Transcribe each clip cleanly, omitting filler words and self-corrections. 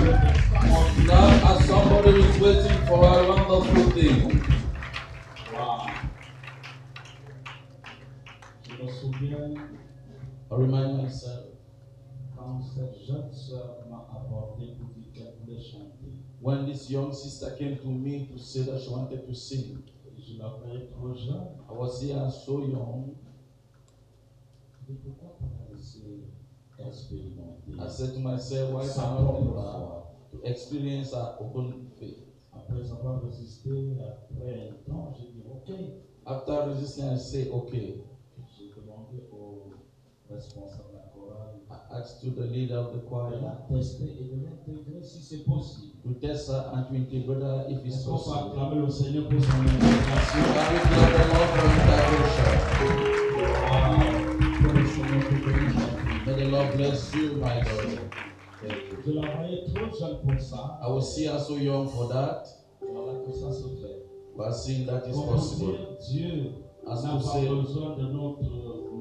Not as somebody who is waiting for a wonderful thing. Wow. Je me souviens I remind myself quand cette jeune sœur m'a apporté pour dire qu'elle voulait chanter. when this young sister came to me to say that she wanted to sing. Je la voyais trop jeune. I was here so young. Je dis pourquoi pas la laisser expérimenter. I said to myself, why sa cannot propre I foi. to experience her open faith? Après avoir résisté, après un temps, j'ai dit ok. After resisting, I say, okay. J'ai demandé au responsable de la chorale I asked to the leader of the de choir la tester et de l'intégrer si c'est possible. to test her and to integrate her if it's Est-ce qu'on peut possible. acclamer le Seigneur pour son intégration? I will glad the Lord for integration. Que le Seigneur te bénisse. May the Lord bless you, my daughter. Je la voyais trop jeune pour ça. I will see her so young for that, Voilà que ça se fait. but seeing that is Pour possible. dire, Dieu As n'a to pas say, besoin de notre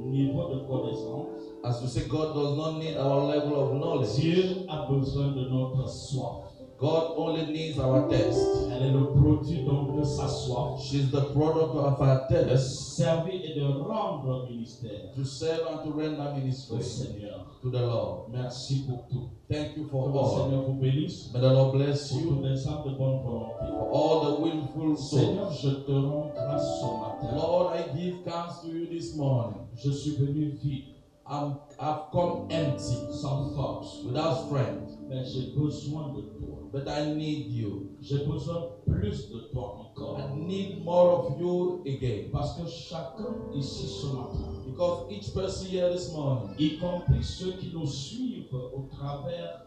niveau de connaissance. as to say, God does not need our level of knowledge. Dieu a besoin de notre soif. God only needs our test. Elle est le produit donc de sa soif. She's the product of our De test servir et de rendre ministère to serve and to render au ministry Seigneur. to the Lord. Merci pour tout. Thank you Que for le all. Seigneur vous bénisse. May the Lord bless Pour you tous les âmes de bonne volonté. for all the willful Seigneur, souls. je te rends grâce ce matin. Lord, I give thanks to you this morning. Je suis venu vide, I've come empty, sans force, without strength, mais j'ai besoin de toi. but I need you. J'ai besoin plus de toi encore. I need more of you again. Parce que chacun ici ce matin, Because each person here this morning, y compris ceux qui nous suivent au travers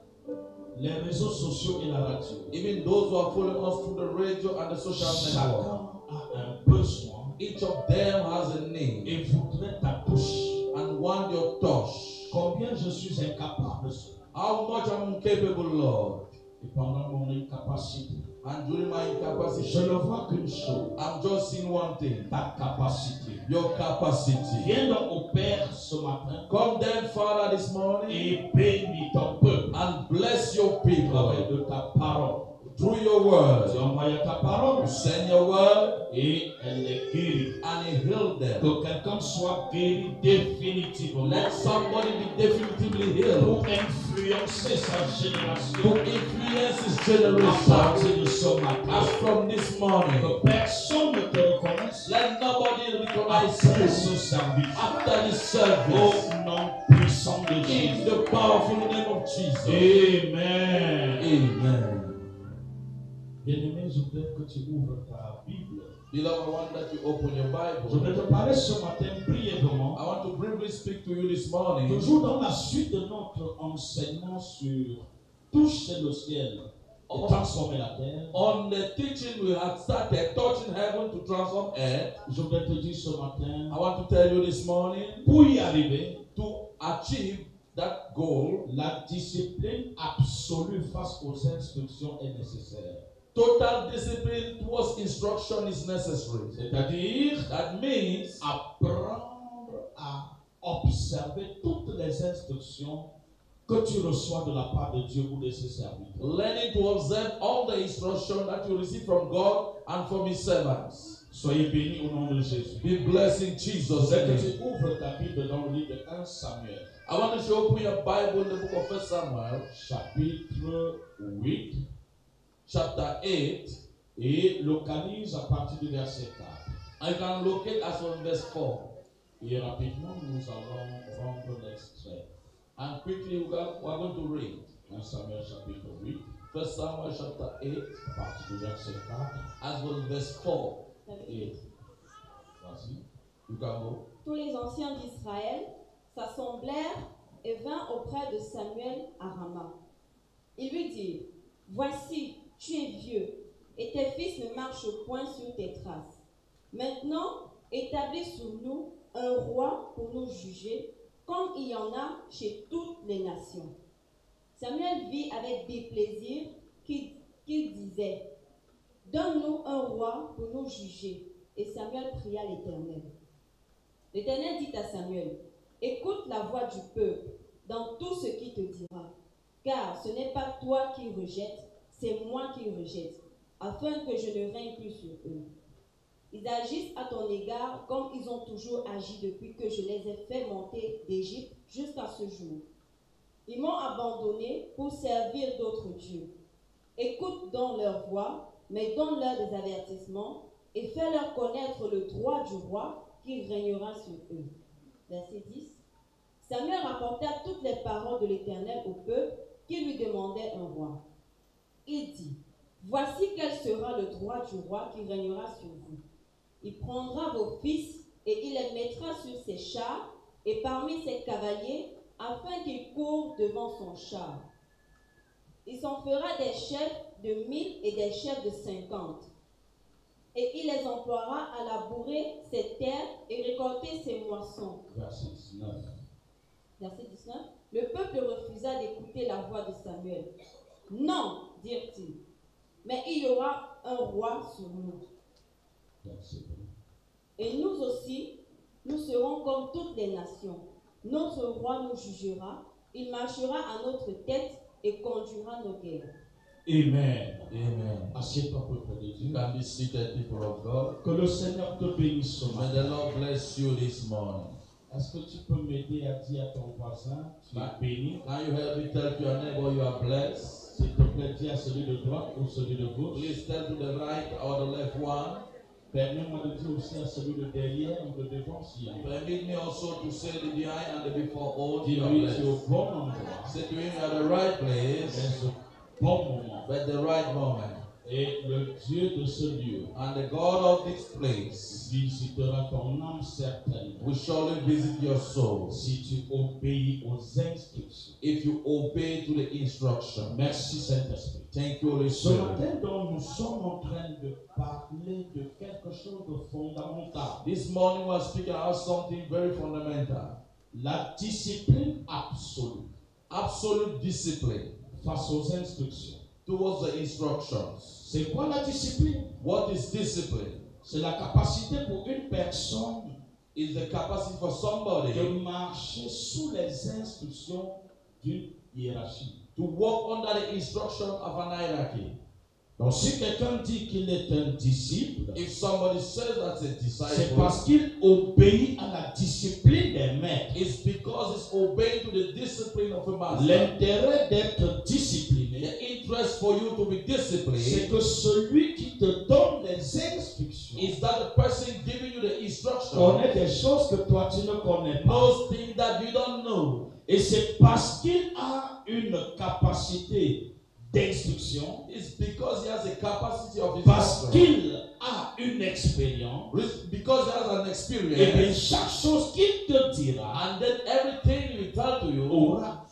les réseaux sociaux et la radio, even those who are following us through the radio and the social network, chacun a un besoin each of them has a need et voudrait ta touche. and want your touch. Combien je suis incapable, How much I'm incapable, Lord. et pendant mon incapacité, And during my incapacity, je ne vois qu'une chose, I'm just seeing one thing. ta capacité. Your capacity. Viens donc au Père ce matin Come then, Father, this morning et bénis ton peuple and bless your au travers people de ta parole. through your word. Tu envoies ta parole You send your word et elle les guérit. and it heal them. Que quelqu'un soit guéri définitivement Let somebody be definitively healed pour influencer sa génération. to influence his À generation. partir de ce matin, As from this morning, que personne ne te reconnaisse let nobody recognize après you ce service. after this Au service. nom puissant de In Jésus. the powerful name of Jesus. Amen. Amen. Bien-aimé, je voudrais que tu ouvres ta Bible. Beloved, I want that you open your Je vais Bible. te parler ce matin brièvement, I want to briefly speak to you this morning. toujours dans la suite de notre enseignement sur toucher le ciel et transformer la terre. On the teaching we had started, touching heaven to transform earth, Je voudrais te dire ce matin, I want to tell you this morning, pour y arriver, to achieve that goal, la discipline absolue face aux instructions est nécessaire. total discipline towards instruction is necessary. C'est-à-dire That means apprendre à observer toutes les instructions que tu reçois de la part de Dieu ou de ses serviteurs. learning to observe all the instruction that you receive from God and from His servants. Soyez bénis au nom de Jésus. Be blessed in Je Jesus' voudrais que name. tu ouvres ta Bible dans le livre de 1 Samuel, I want you to open your Bible in the book of 1 Samuel, chapitre 8, chapter 8. et localise à partir du verset 4. I can locate as from verse 4. Et rapidement, nous allons rendre l'extrait. And quickly we are going to read 1 Samuel chapitre 8, 1 Samuel chapter 8, à partir du verset 4. as well verse 4. Et vas-y. You can go. Tous les anciens d'Israël s'assemblèrent et vinrent auprès de Samuel à Rama. Ils lui dirent, « Voici, tu es vieux, et tes fils ne marchent point sur tes traces. Maintenant, établis sur nous un roi pour nous juger, comme il y en a chez toutes les nations. » Samuel vit avec déplaisir qu'il disait, « Donne-nous un roi pour nous juger. » Et Samuel pria l'Éternel. L'Éternel dit à Samuel, « Écoute la voix du peuple dans tout ce qu'il te dira. Car ce n'est pas toi qui rejettes, c'est moi qui rejette, afin que je ne règne plus sur eux. Ils agissent à ton égard comme ils ont toujours agi depuis que je les ai fait monter d'Égypte jusqu'à ce jour. Ils m'ont abandonné pour servir d'autres dieux. Écoute donc leur voix, mais donne-leur des avertissements et fais-leur connaître le droit du roi qui régnera sur eux. Verset 10. Samuel rapporta toutes les paroles de l'Éternel au peuple qui lui demandait un roi. Il dit, voici quel sera le droit du roi qui régnera sur vous. Il prendra vos fils et il les mettra sur ses chars et parmi ses cavaliers afin qu'ils courent devant son char. Il s'en fera des chefs de 1000 et des chefs de 50. Et il les emploiera à labourer ses terres et récolter ses moissons. Verset 19. Verset 19. Le peuple refusa d'écouter la voix de Samuel. Non, dirent-ils, mais il y aura un roi sur nous. Verset 20. Et nous aussi, nous serons comme toutes les nations. Notre roi nous jugera, il marchera à notre tête et conduira nos guerres. Amen. Amen. Assieds-toi, peuple de You Dieu. can be seated, people of God. Que le Seigneur te bénisse ce May matin. the Lord bless you this morning. Est-ce que tu peux m'aider à dire à ton voisin, tu es béni? Can you help me tell to your neighbor you are blessed? S'il te plaît, dis à celui de droite ou celui de gauche. Please tell to the right or the left one. Permets-moi de dire aussi à celui de derrière ou de devant si. Permit me also to say the behind and the before all. You are Dis-lui, tu es au blessed. bon endroit, Say to him, you are the right place, mais au bon moment. but the right moment. Et le Dieu de ce lieu And the God of this place visitera ton âme certainement will surely visit your soul si tu obéis aux instructions. if you obey to the instruction. Merci Saint-Esprit. Thank you, Holy Ce Spirit. matin, donc, nous sommes en train de parler de quelque chose de fondamental. This morning we are speaking about something very fundamental. La discipline absolue Absolute discipline face aux instructions. towards the instructions. C'est quoi la discipline? What is discipline? C'est la capacité pour une personne Is the capacity for somebody de marcher sous les instructions d'une hiérarchie. to walk under the instruction of an hierarchy. Donc, si quelqu'un dit qu'il est un disciple, If somebody says that's a c'est disciple, parce qu'il obéit à la discipline des maîtres. it's because it's obeying to the discipline of a master. L'intérêt d'être discipliné, The interest for you to be c'est disciplined que celui qui te donne les instructions is that the person giving you the instruction connaît des choses que toi tu ne connais pas. knows things that you don't know. Et c'est parce qu'il a une capacité d'instruction, It's because he has a capacity of parce instruction. qu'il a une expérience, Because he has an et bien experience. chaque chose qu'il te dira And then everything he will tell to you aura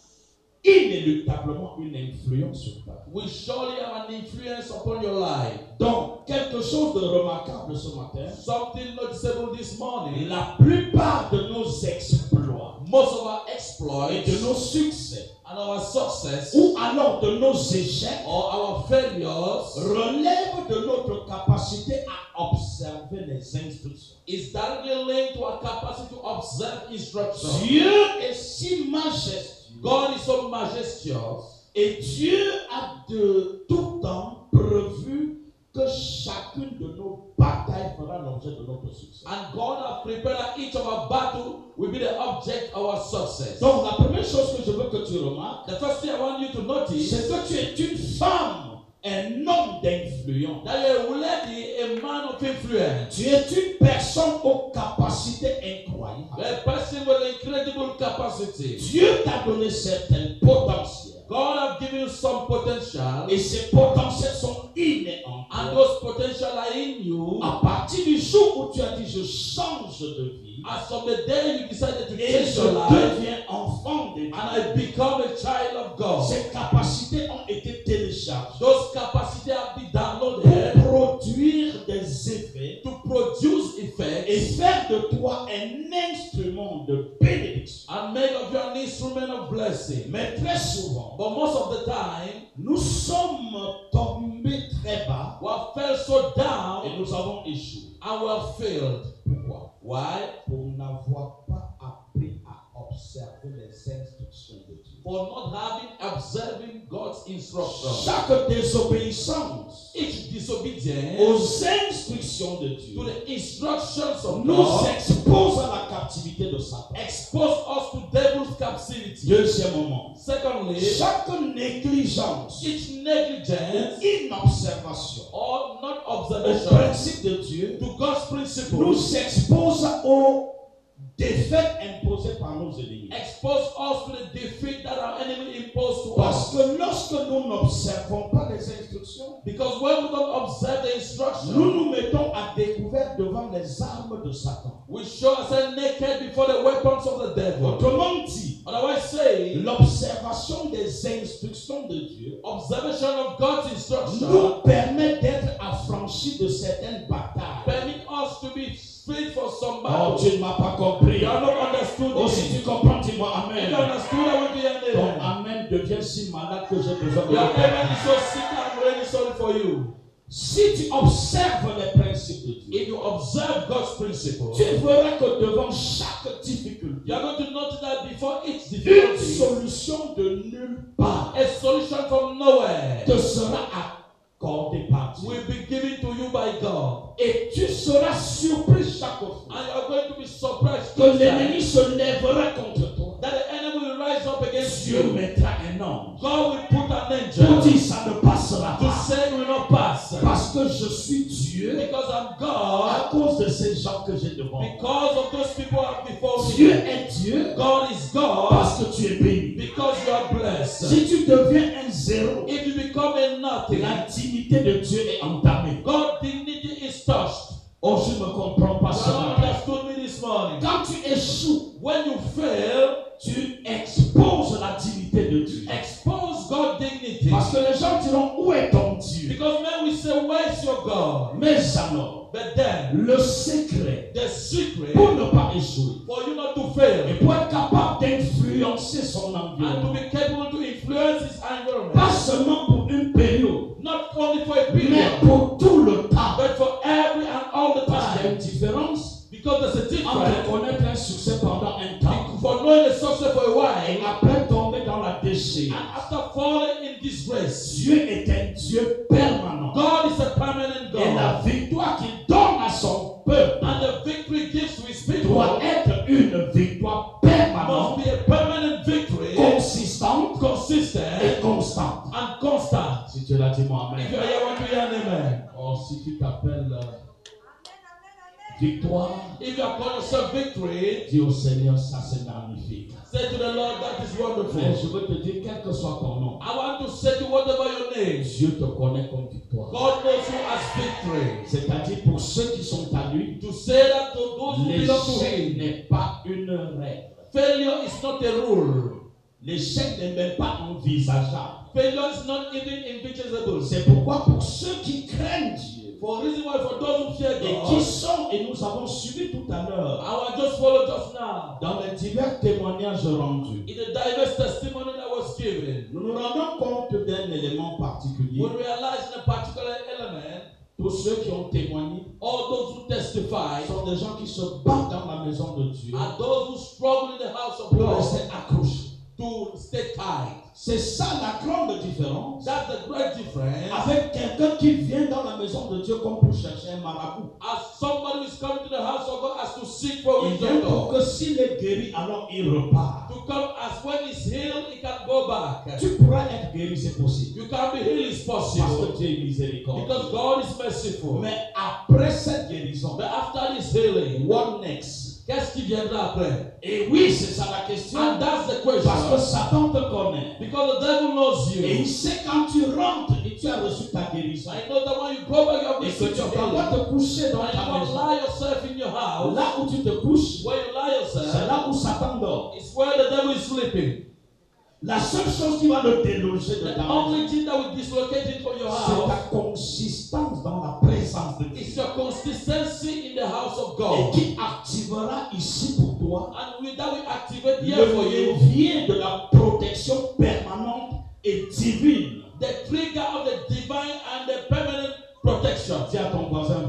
inéluctablement une influence sur ta vie. will surely have an influence upon your life. Donc, quelque chose de remarquable ce matin, Something noticeable this morning. la plupart de nos exploits Most of our et exploits de nos succès, and our success ou alors de nos échecs, or our failures relèvent de notre capacité à observer les instructions. is directly linked to our capacity to observe instruction. Dieu est si majestueux God is so majestuous, et Dieu a de tout temps prévu que chacune de nos batailles fera l'objet de notre succès. and God has prepared that each of our battle will be the object of our success. Donc la première chose que je veux que tu remarques, The first thing I want you to notice c'est que tu es une femme, un homme d'influence. that you're a lady, a man of influence, Tu es une personne aux capacités incroyables. a person with incredible capacity. Dieu t'a donné certains potentiels. God has given you some potential, Et ces potentiels sont innés en and toi. those potential are in you. À partir du jour où tu as dit je change de vie As of the day you decided to et change je your life, deviens enfant de Dieu, and I become a child of God, ces capacités ont été téléchargées those capacities have been pour downloaded produire des effets to produce et effects faire de toi un instrument de bénédiction. and make of you an instrument of blessing. Mais très souvent, But most of the time, nous sommes tombés très bas we have fell so et down nous avons échoué. and we have failed. Pourquoi? Why? Pour n'avoir pas appris à observer les instructions de Dieu. For not having observing God's instruction. Chaque désobéissance Each disobedience aux instructions de to Dieu the instructions of nous God expose à la captivité de Satan. expose us to devil's captivity. Deuxièmement, Secondly, chaque négligence each negligence inobservation or not au observation principe de Dieu to God's principles nous expose aux défaites imposées par nos ennemis. expose us to the defeat that our enemy imposed to Parce us. que lorsque nous n'observons pas les instructions, Because when we don't observe the nous instruction, nous mettons à découvert devant les armes de Satan. we show ourselves naked before the weapons of the devil. Autrement dit, Otherwise say, l'observation des instructions de Dieu observation of God's instruction nous permet d'être affranchis de certaines batailles. permit us to be free for some Oh, battles. tu ne m'as pas compris. You are not understood. Oh, si tu comprends, dis-moi If Amen. you understood, I want to hear Ton amen. Amen devient si malade que j'ai besoin de Your le faire. amen is so sick, I'm really sorry for you. Si tu observes les principes de Dieu, If you observe God's principles, tu verras que devant chaque difficulté, you are going to notice that before each une difficulty, solution de nulle part a solution from nowhere te sera accordée par Dieu. will be given to you by God. Et tu seras surpris chaque fois And you are going to be surprised que l'ennemi se lèvera contre toi. that the enemy will rise up against Dieu you. mettra un ange God will put an pour angel dire ça ne passera to pas. say it will not pass. Parce que je suis Dieu Because I'm à God, cause de ces gens que j'ai devant moi. because of those people are before Dieu me. est Dieu God is God parce que tu es béni. because you are blessed. Si tu deviens un zéro, If you become a nothing, l'intimité de Dieu est entamée. God's dignity is touched. Oh, je ne comprends pas You ce have matin. understood me this morning. Quand tu échoues, When you fail, tu exposes la dignité de Dieu. expose God's dignity. Parce que les gens diront, où est ton Dieu? Because when we say, where's your God? Mais alors, But then, le secret the secret pour ne pas échouer for you not to et fail pour être capable d'influencer son and to environnement, be capable to influence his pas environment, seulement pour une période, not only for a mais period, pour tout le temps. but for every and all the Parce qu'il y a une time. différence Because there's a entre difference connaître un succès pendant un temps for knowing the success for a et while après tomber dans la and déchéance. after falling in disgrace. Dieu est un Dieu permanent. God is a permanent Et la God. victoire qu'il donne à son peuple And the victory gives to his people doit être une victoire permanente, must be a permanent victory, consistante et consistent constante. and constant. Si tu l'as dit, moi, If you amen. are here, I want to hear an amen. Or si tu t'appelles victoire, If you are calling yourself victory, dis au Seigneur, ça c'est magnifique. say to the Lord, that is Mais wonderful. je veux te dire, quel que soit ton nom, I want to say to whatever your name, Dieu te connaît comme victoire. God knows you as victory. C'est-à-dire pour ceux qui sont à lui, To say that to those who belong to l'échec Him, n'est pas une règle. failure is not a rule. L'échec n'est même pas envisageable. Failure is not even invisible. C'est pourquoi pour ceux qui craignent Dieu For reason why, for those who fear et qui God, sont, et nous avons suivi tout à l'heure, I will just follow just now. dans les divers témoignages rendus, In the diverse testimony that was given, nous nous rendons compte d'un élément particulier. we realize in a particular element, Tous ceux qui ont témoigné all those who testify sont des gens qui se battent dans la maison de Dieu are those who struggle in the house of pour God rester accrochés. to stay tight. C'est ça la grande différence That's the great difference. avec quelqu'un qui vient dans la maison de Dieu comme pour chercher un marabout. As somebody who is coming to the house of God has to seek for Il vient wisdom. pour que s'il est guéri, alors il repart. To come as when he's healed, he can go back. Tu pourras être guéri, c'est possible. You can be healed, it's Parce possible. que Dieu est miséricordieux. Because God is merciful. Mais après cette guérison, But after this healing, what next? qu'est-ce qui viendra après? Et oui, c'est ça la question. And that's the Parce que question. Satan te connaît. Because the devil knows Et il you. sait quand tu rentres et tu as reçu ta guérison. I know that when you go back, you have Et que received tu your dois healing. te coucher dans And ta you will maison. lie yourself in your house. Là où tu te couches, Where you lie c'est yourself, là où Satan dort. it's where the devil is sleeping. La seule chose qui va le déloger de The ta maison, only thing that will dislocate it from your c'est ta house consistance dans la présence de is Dieu. your consistency in the house of Et God. qui activera ici pour toi And with that, we activate here for le you levier de la protection permanente et divine. the trigger of the divine and the permanent protection. Dis à ton voisin,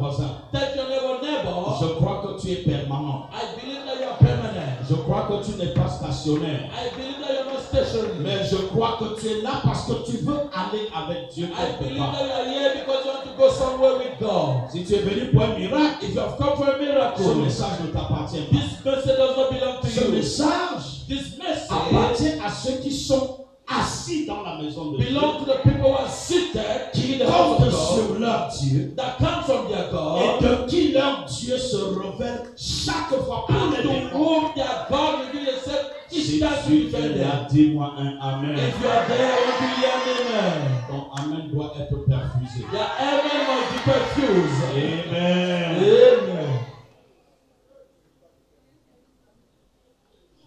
Tell your neighbor, je crois que tu es permanent. I believe that you are permanent. Je crois que tu n'es pas stationnaire. I believe that you're not stationary. Mais je crois que tu es là parce que tu veux aller avec Dieu I quelque believe part. that you are here because you want to go somewhere with God. Si tu es venu pour un miracle, If you have come for a ce miracle, message ne t'appartient pas. this message does not belong to Ce you. message This message appartient à ceux qui sont assis dans la maison de Dieu, belongs to the people who are seated qui in the house comptent of God, sur leur Dieu that come from their et God, de qui leur Dieu se révèle chaque fois pour and les to défendre. whom their God reveals himself each Si time to tu defend es them. là, dis-moi un amen. If you are there, I want to hear an amen. Ton amen doit être perfusé. Your amen must be perfused. Amen. Amen.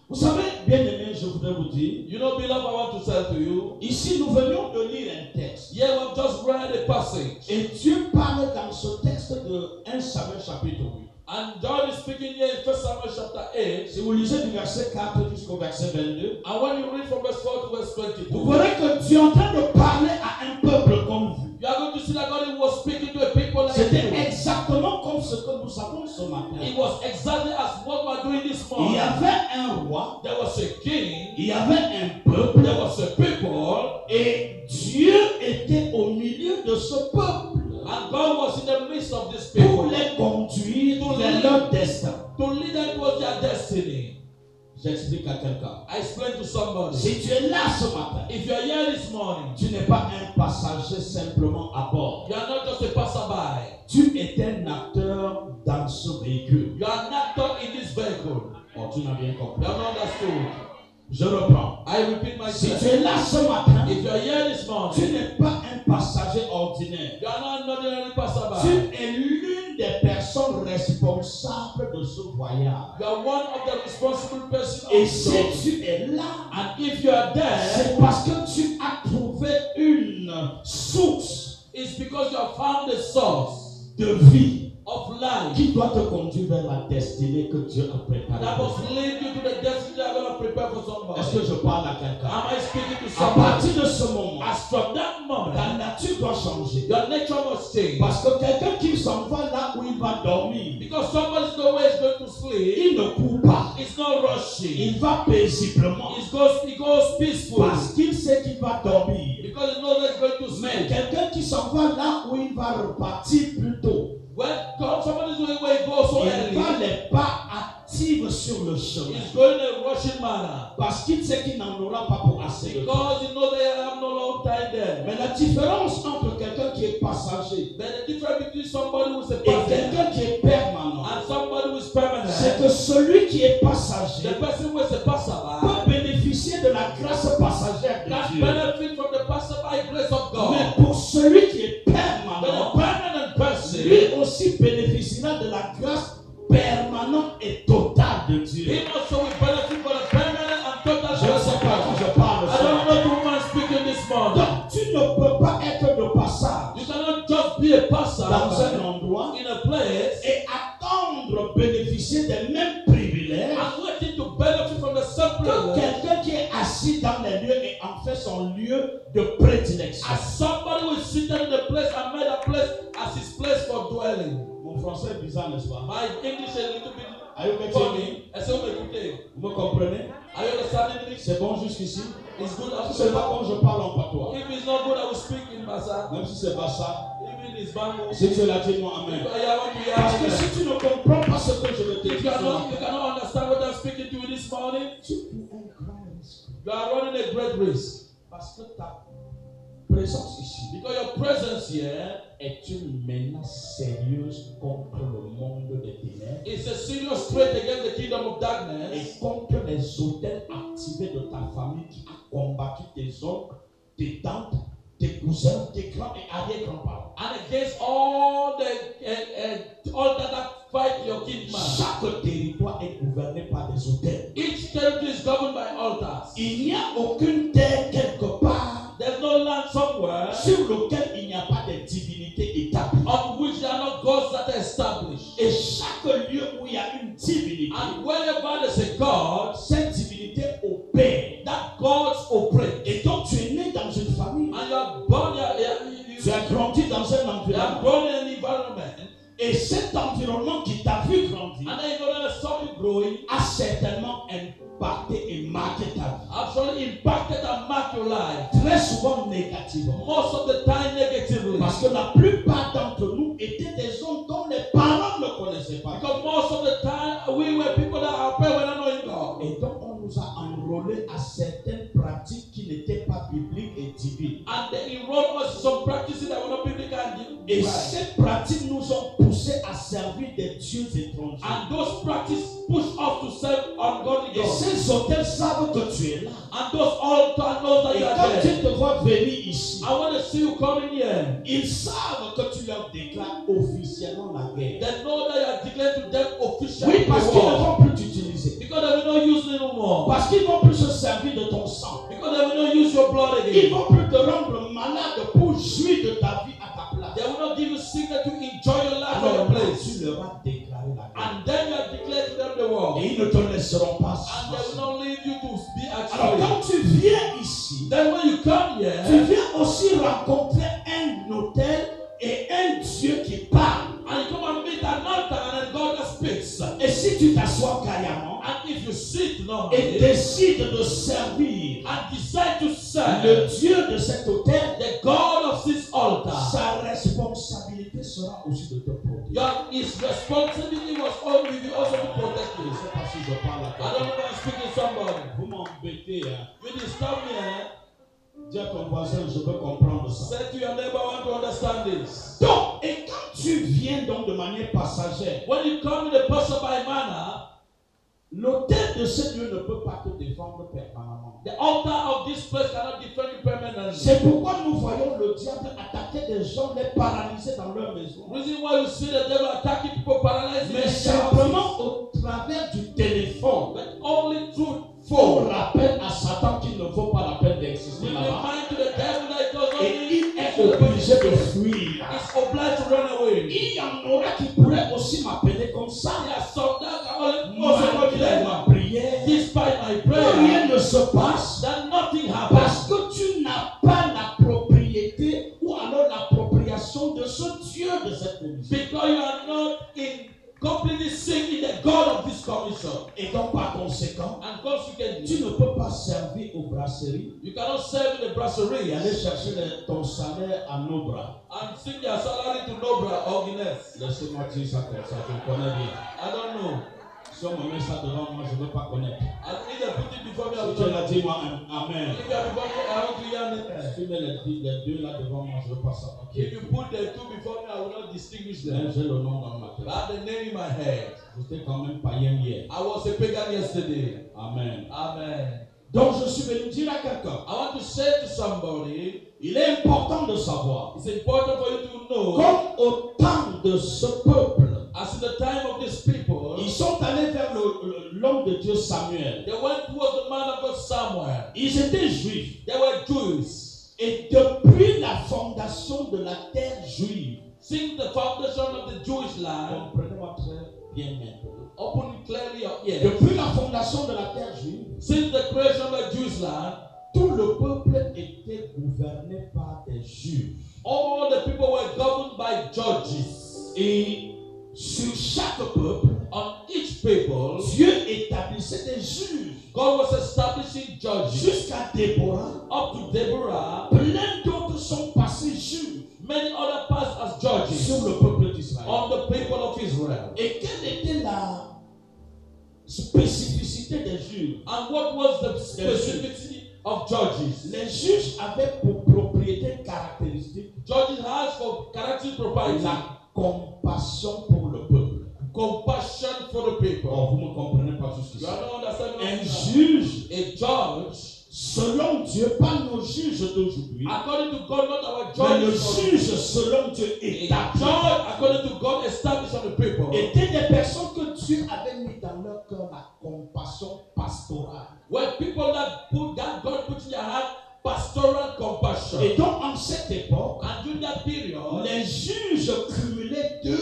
Vous savez, bien aimé, je voudrais vous dire, You know, beloved, I want to say to you, ici nous venions de lire un texte. here we've just read a passage. Et Dieu parle dans ce texte de 1 Samuel chapitre 8. And God is speaking here in 1 Samuel chapter 8. Si vous lisez du verset 4 jusqu'au verset 22, And when you read from verse 4 to verse 22, vous verrez que Dieu est en train de parler à un peuple comme vous. you are going to see that God was speaking to a people like C'était you. exactement comme ce que nous savons ce matin. It was exactly as what we are doing this Il morning. y avait un roi, There was a king, il y avait un peuple, there was a people, et Dieu était au milieu de ce peuple and God was in the midst of these pour people les conduire vers leur destin. to lead them towards their destiny. J'explique à quelqu'un. I explain to somebody. Si tu es là ce matin, If you are here this morning, tu n'es pas un passager simplement à bord. you are not just a passerby. Tu es un acteur dans ce véhicule. You are an actor in this vehicle. Oh, tu n'as bien You compris. have not understood. Je reprends. I repeat Si myself. tu es là ce matin, If you are here this tu morning, n'es pas un passager ordinaire. you are not an ordinary Tu passerby. es l'une des personnes responsables de ce voyage. You are one of the responsible persons Et of si God. tu es là, And if you are there, c'est parce que tu as trouvé une source it's because you have found a source de vie of life qui doit te conduire vers la destinée que Dieu a that préparée. must lead you to the destiny that God has prepared for Est-ce somebody. que je parle à quelqu'un? Am I speaking to À somebody? partir de ce moment, As from that moment, ta nature doit changer. your nature must change. Parce que quelqu'un qui s'en va là où il va dormir, Because somebody's no way is going to sleep. il ne court pas. It's not rushing. Il va paisiblement. He goes peacefully. Parce qu'il sait qu'il va dormir. Because he knows that he's going to Mais sleep. quelqu'un qui s'en va là où il va repartir plus tôt, When somebody's going where he goes so il early, va les pas actifs sur le chemin. he's going in a rushing manner. Parce qu'il sait qu'il n'en aura pas pour assez de temps. Because he knows they have no long time there. Mais la différence entre quelqu'un qui est passager But the difference between somebody who is a et passenger quelqu'un qui est permanent, and somebody who is c'est permanent, que celui qui est passager the person who is a passerby peut bénéficier de la grâce passagère can de Dieu. benefit from the passerby grace of God. Mais pour celui qui est But permanent, a permanent person, lui aussi bénéficiera de la grâce permanente et totale de Dieu. he also will benefit from the permanent and total Je ne grace sais of pas qui God. je parle. I don't know to whom I'm speaking this morning. Donc, tu ne peux pas être de passage You cannot just be a dans un passerby endroit in a place et attendre bénéficier des mêmes privilèges and waiting to benefit from the same que privilege quelqu'un qui est assis dans les lieux et en fait son lieu de prédilection. as somebody who is seated in the place and made a place as his place for dwelling. Mon français est bizarre, n'est-ce pas? My English is a little bit Are you getting me? funny. Est-ce que vous m'écoutez? Vous me comprenez? Are you understanding me? C'est bon jusqu'ici? It's good Si as c'est pas well. bon, je parle en patois. If it's not good, I will speak in Bassa. Même si c'est pas ça. Even in Bango. Si tu l'as dit, moi, amen. I want to hear Parce que it. si tu ne comprends pas ce que je vais te If dire, you cannot understand what I'm speaking to you this morning, tu cours un grand risque. you are running a great risk. Parce que ta présence ici Because your presence here est une menace sérieuse contre le monde des ténèbres is a serious threat against the kingdom of et darkness contre les hôtels activés de ta famille qui a combattu tes oncles, tes tantes, tes cousins, tes grands et arrière-grands-parents. and against all that fight your kingdom. Chaque territoire est gouverné par des hôtels. Each territory is governed by altars. Il n'y a aucune terre quelque part There's no land somewhere sur lequel il n'y a pas de divinité établie. on which there are not gods that are established. Et chaque lieu où il y a une divinité, And wherever there's a God, cette divinité opère. that gods operate. Et donc tu es né dans une famille, And you are born, tu as grandi dans un you are environnement. born in an environment, Et cet environnement qui t'a vu grandir and then you know that saw you growing, a certainement impacté et marqué ta vie. actually impacted and marked your life. que la plupart d'entre nous étaient des hommes dont les parents ne connaissaient pas. Because most of the time we were people that our parents were not knowing God. Et donc on nous a enrôlés à certaines pratiques qui n'étaient pas bibliques et divines. And they enrolled us in some practices that were not biblical and Et divine. ces pratiques nous ont poussés à servir des dieux étrangers. And those practices push us to serve ungodly Et gods. ces hôtels savent que tu es là. And those altars know that Et you are quand there. ils te voient venir ici, I want to see you coming here. ils savent que tu leur déclares officiellement la guerre. They know that you are declared to them officially. Oui, parce qu'ils ne vont plus t'utiliser. Because they will not use it no more. Parce qu'ils ne vont plus se servir de ton sang. Because they will not use your blood Ils again. ne vont plus te rendre malade pour jouir de ta vie à ta place. They will not give you sickness to enjoy your life at Alors your place. tu leur as déclaré la guerre. And then you are declared to them the world. Et ils ne te laisseront pas. And they will not leave you to be Alors actually. quand tu viens ici, Then when you come tu here, viens aussi rencontrer un autel et un Dieu qui parle. and you come and meet an altar and then God that speaks. Et si tu t'assois carrément And if you sit et normally décides de servir and decide to le serve Dieu de cet autel, the God of this altar, sa responsabilité sera aussi de te protéger. his responsibility was will be also to protect Je ne you. sais pas si je parle à I don't quelqu'un. know if I'm speaking to somebody. Vous m'embêtez, hein. You disturb me, eh? Dis à ton voisin, je veux comprendre ça. Say to your neighbor, I want to understand this. Donc, et quand tu viens donc de manière passagère, When you come in a passerby manner, l'autel de ce Dieu ne peut pas te défendre permanemment. the altar of this place cannot defend you permanently. C'est pourquoi nous voyons le diable attaquer des gens, les paralyser dans leur maison. Reason why you see the devil attacking people, paralyzing Mais them, simplement au travers du téléphone, but only through on phone. rappelle à Satan qu'il ne vaut pas la peine We d'exister là-bas. remind to the devil that it does not Et need il est obligé de fuir. It's obliged to run away. Il y en aura qui pourraient aussi m'appeler comme ça. There are some that can only also come Malgré there. ma prière, Despite my rien prayer, ne se passe that nothing happens. parce que tu n'as pas la propriété ou alors l'appropriation de ce Dieu de cette commission. Because you are not in completely singing the God of this commission. Et donc par conséquent, And consequently, tu ne peux pas servir aux brasseries you cannot serve in the brasserie et aller chercher ton salaire à nos bras. and sing your salary to Nobra or Guinness. Laissez-moi dire ça comme ça, je connais bien. I don't know. Si on me met ça devant moi, je ne veux pas connaître. And if they put it before me, I will Si tu not. l'as dit, moi, amen. If you are before me, I want to hear it. Si tu mets les deux là devant moi, je ne veux pas savoir. If you put the two before me, I will not distinguish Mais them. j'ai le nom dans ma I tête. have the name in my head. J'étais quand même païen hier. I was a pagan yesterday. Amen. Amen. Donc je suis venu dire à quelqu'un, I want to say to somebody, il est important de savoir, it's important for you to know, comme au temps de ce peuple, as in the time of these people, ils sont allés vers l'homme de Dieu Samuel. they went towards the man of God Samuel. Ils étaient juifs. They were Jews. Et depuis la fondation de la terre juive, Since the foundation of the Jewish land, comprenez-moi très bien maintenant. open clearly your ears. Depuis la fondation de la terre juive, Since the creation of the Jewish land, tout le peuple était gouverné par des juges. all the people were governed by judges. Et sur chaque peuple, On each people, Dieu établissait des juges. God was establishing judges. Jusqu'à Déborah, Up to Deborah, plein d'autres sont passés juges many other passed as judges sur le peuple d'Israël. on the people of Israel. Et quelle était la spécificité des juges? And what was the specificity of judges? Les juges avaient pour propriété caractéristique Judges has for character property la compassion pour le peuple. compassion for the people. Oh, vous ne comprenez pas tout ce You que are not understanding c'est. Un what I'm saying. juge, A judge, selon Dieu, pas nos juges d'aujourd'hui, according to God, not our mais le judges. juge selon Dieu A établi, judge, according to God, established on the people. étaient des personnes que Dieu avait mis dans leur cœur la compassion pastorale. Were people that God put in their heart pastoral compassion. Et donc, en cette époque, And during that period, les juges cumulaient deux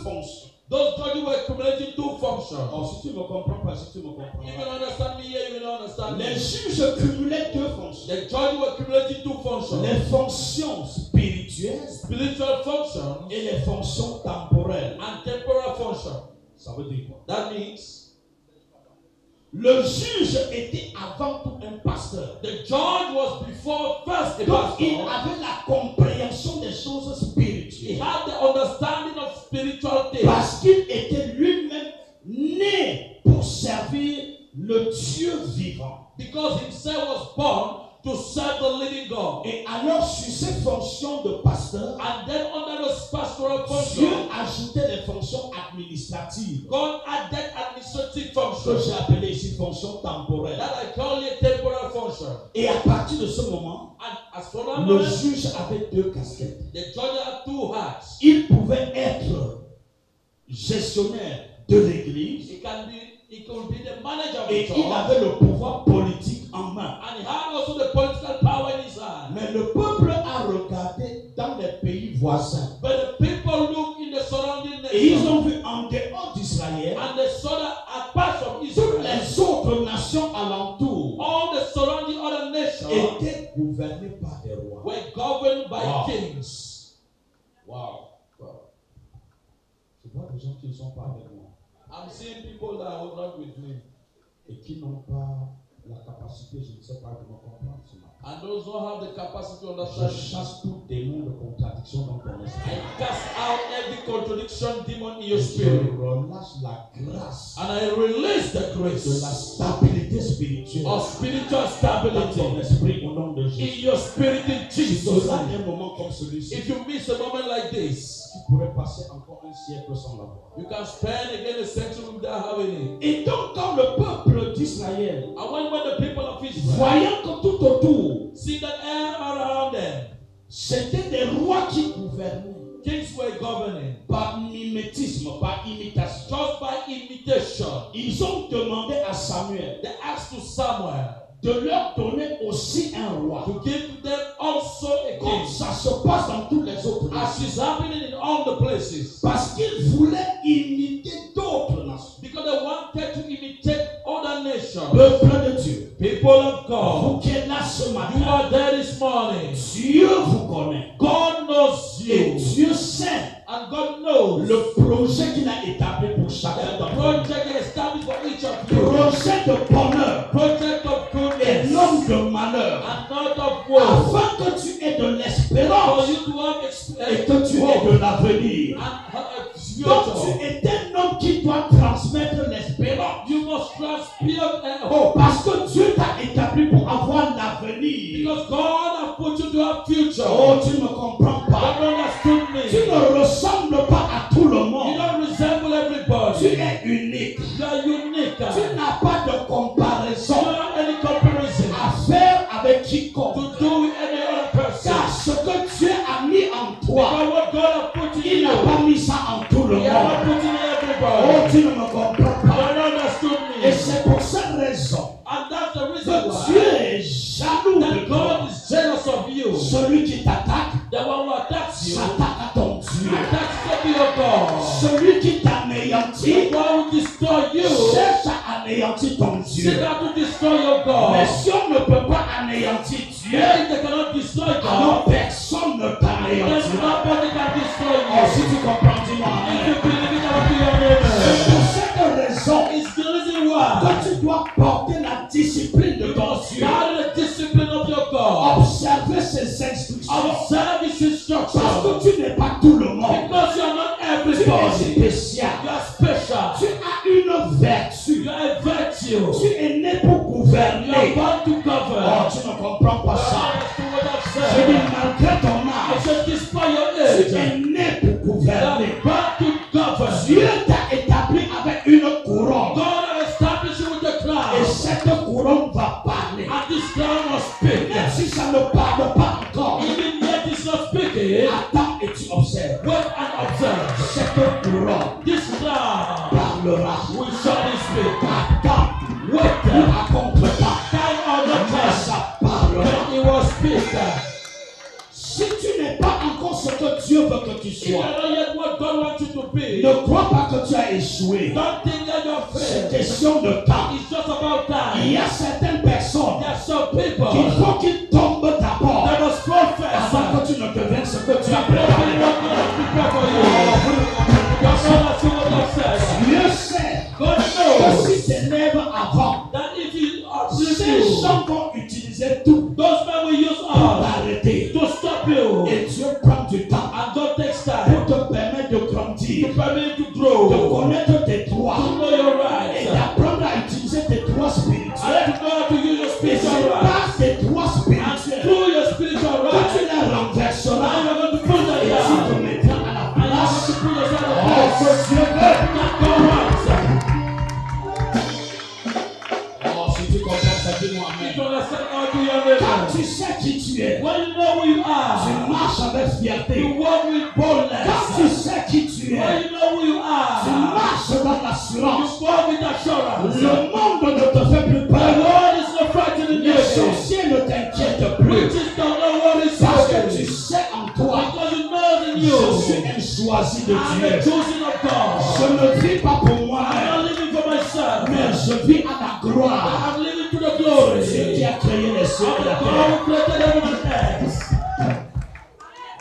fonctions. those judges were accumulating two functions. Oh, si tu me comprends pas, si tu me comprends You pas. will understand me here, you will not understand me. Les juges cumulaient deux fonctions. The judges were accumulating two functions. Les fonctions spirituelles Spiritual functions et les fonctions temporelles. and temporal functions. Ça veut dire quoi? That means Le juge était avant tout un pasteur. The judge was before first a Donc il pastor. avait la compréhension des choses He spirituelles. had the understanding of spiritual things. Parce qu'il était lui-même né pour servir le Dieu vivant. Because himself was born to serve the living God. Et alors sur ces fonctions de pasteur, And then under those pastoral Dieu functions, ajoutait les fonctions administratives. God added administrative Que functions j'ai appelé ici fonctions temporelles. that I call it temporal function. Et à partir de ce moment, And as for that le moment, juge avait deux casquettes. the judge had two hats. Il pouvait être gestionnaire de l'église He could be the manager of et the il church, avait le pouvoir politique en main. and he had also the political power in his hand. Mais le peuple a regardé dans les pays voisins But the people look in the surrounding et ils nations, ont vu en dehors d'Israël and they saw that apart from toutes Israel, les autres nations alentours all the surrounding other nations étaient gouvernées par des rois. were governed by Wow. kings. Wow. Je vois des gens qui ne sont pas avec moi I'm seeing people that are not with me, et qui n'ont pas la capacité, je ne sais pas, de me comprendre ce matin. and those who have the capacity to Je understand. chasse tout démon de contradiction dans ton I esprit. cast out every contradiction demon in your Je spirit, relâche la grâce and I release the de la grace stabilité spirituelle of spiritual dans ton stability esprit au nom de in Jésus. your spirit in Si Jesus' tu as name. un moment comme celui-ci, If you miss a moment like this, tu pourrais passer encore un siècle sans l'avoir. you can spend again a century without having it. Et donc quand le peuple d'Israël, And when the people of Israel voyant que tout autour, see that air around them, c'était des rois qui gouvernaient kings were governing par mimétisme, par imitation. just by imitation. Ils ont demandé à Samuel They asked to Samuel de leur donner aussi un roi. to give them also a Comme king, ça se passe dans tous les autres as nations. is happening in all the places, Parce qu'ils voulaient imiter d'autres nations. because they wanted to imitate other nations. Peuple de Dieu, People of God, vous qui êtes là ce you matin, are there this morning. Dieu vous connaît. God knows Et you, Dieu sait and God knows le projet qu'il a établi pour chacun the d'entre nous. project is established for each of you. Projet de bonheur Project of et goodness non de malheur. and not of woe. Afin que tu aies de For l'espérance you to have et que tu aies de l'avenir. and have a Donc future. tu es un homme qui doit transmettre l'espérance. You must transpire and Oh, hope, parce que Dieu t'a établi pour avoir l'avenir. because God has put you to have future. Oh, tu ne comprends God pas. understood Tu me. ne ressembles pas à tout le You monde. don't resemble Tu everybody. es unique. You are unique. Tu n'as pas de You comparaison don't have any comparison à faire avec quiconque. to do with any other person. Car ce que Dieu a mis en toi, Because what God has put in il you, n'a pas mis ça en tout le He has not monde. put in Oh, everybody. tu ne me comprends pas. God understood Et me. c'est pour cette raison And that's the reason que Dieu why est jaloux that de toi. God is jealous of you. Celui qui t'attaque, The one who attacks you, s'attaque à ton Dieu. attacks to be your God. Celui qui t'anéantit, The one who destroy you, cherche à anéantir ton seek Dieu. out to destroy your Mais God. si on ne peut pas anéantir Dieu, If they cannot destroy alors God, personne ne then t'anéantira. nobody can destroy Oh, si you. tu comprends, dis-moi If amen. you believe it, I will be your C'est neighbor. pour cette raison It's the reason why que tu dois porter la discipline de you ton must Dieu. follow the discipline of your God. Observer ses instructions. Observe His Parce instructions. que tu n'es pas tout le monde. Because you are not Tu es everybody. spécial. You are special. Tu as une vertu. You are a virtue. Tu es né pour You are gouverner. born to Oh, govern. tu ne comprends pas ça. That's what I've Je dis, said. malgré ton I âge, said, despite your tu age, es né pour you gouverner. are born to govern. Dieu t'a établi avec une couronne. God has established you with a Et crown. cette couronne va parler. And this crown will speak. Même si ça ne parle pas encore, Even yet it's not speaking. attends et tu observes. Wait and observe. Cette couronne This crown parlera. will surely speak. Attends, Wait ne raconte pas. time or no Mais time. ça parlera. When He will speak. Si tu n'es pas encore ce que Dieu veut que tu If you sois, are not yet what God wants you to be, ne crois pas que tu as échoué. don't think that you're C'est failed. question de temps. It's just about Il y time. a certaines personnes There are some people qu'il faut qu'ils tombent d'abord that must fall first. avant que tu ne deviennes ce que tu as Before préparé. what God has prepared for you. God knows what I've said. Dieu sait God que knows si tes lèvres avant, fierté. You walk with Quand boldness. tu sais qui tu When es, you know who you tu are. marches dans You l'assurance. walk with assurance. Le monde ne te fait plus The peur. world is not frightening Les you. sorciers ne t'inquiètent plus. Witches don't know what is Parce que tu happening. sais en toi, Because you know in je you. suis un choisi de I'm the Dieu. chosen of God. Je ne vis pas pour I'm moi-même, not living for myself. mais je vis à la gloire. I'm living to the glory. Dieu qui a créé les cieux et la of the terre. God who created heaven and earth.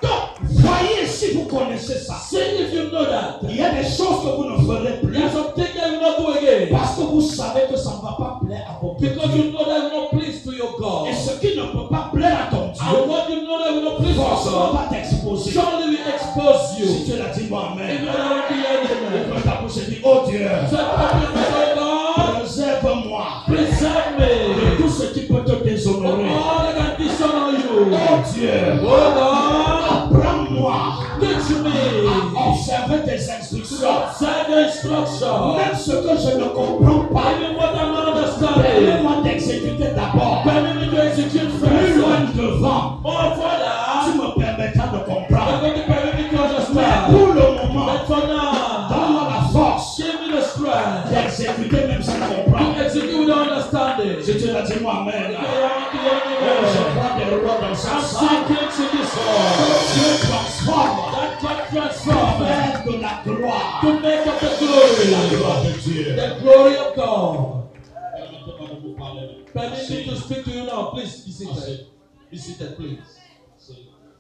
Donc, voyez si vous connaissez ça. See if you know that. Il y a des choses que vous ne ferez plus. There's some things that you will not do again. Parce que vous savez que ça ne va pas plaire à votre Because Dieu. you know that will not please to your God. Et ce qui ne peut pas plaire à ton And Dieu, what you know that will not please your forcément God, va t'exposer. surely will expose Si you. tu l'as dit, moi, If amen. you don't be anything, Ouvre ta bouche et dis, oh Dieu, say, oh God, préserve-moi preserve de me tout ce qui peut te from déshonorer. all that can dishonor you. Oh Dieu, Oh God, apprends-moi teach me à observer tes to instructions. observe your instruction. Même ce que je ne comprends pas, Even what I'm not understanding, permets-moi d'exécuter d'abord. permit me to execute Plus first. loin devant, More tu further, me permettras de you're comprendre. going to permit me to Mais understand. pour le moment, But for now, donne-moi la force give me the strength d'exécuter même sans comprendre. to execute without understanding. Si tu l'as dit, moi, amen. I'm Je crois des rois dans sa salle. seeking to this world Dieu transforme. that can transform Faire de la gloire. to make up the La glory, gloire de Dieu. the glory of God. Permettez-moi de vous parler. Permit me to speak to you now. Please be seated. Be seated, please.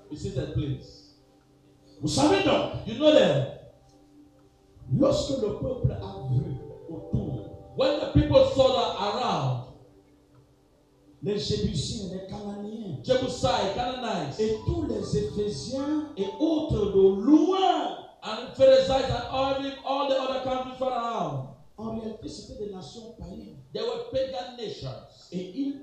Be seated, please. Vous savez donc, You know that lorsque le peuple a vu autour when the people saw that around, les Jébusiens, les Cananéens Jebusai, Canaanites, et tous les Éphésiens et autres de loin, and Pharisees and all the other countries far around, en réalité c'était des nations païennes. they were pagan nations. Et ils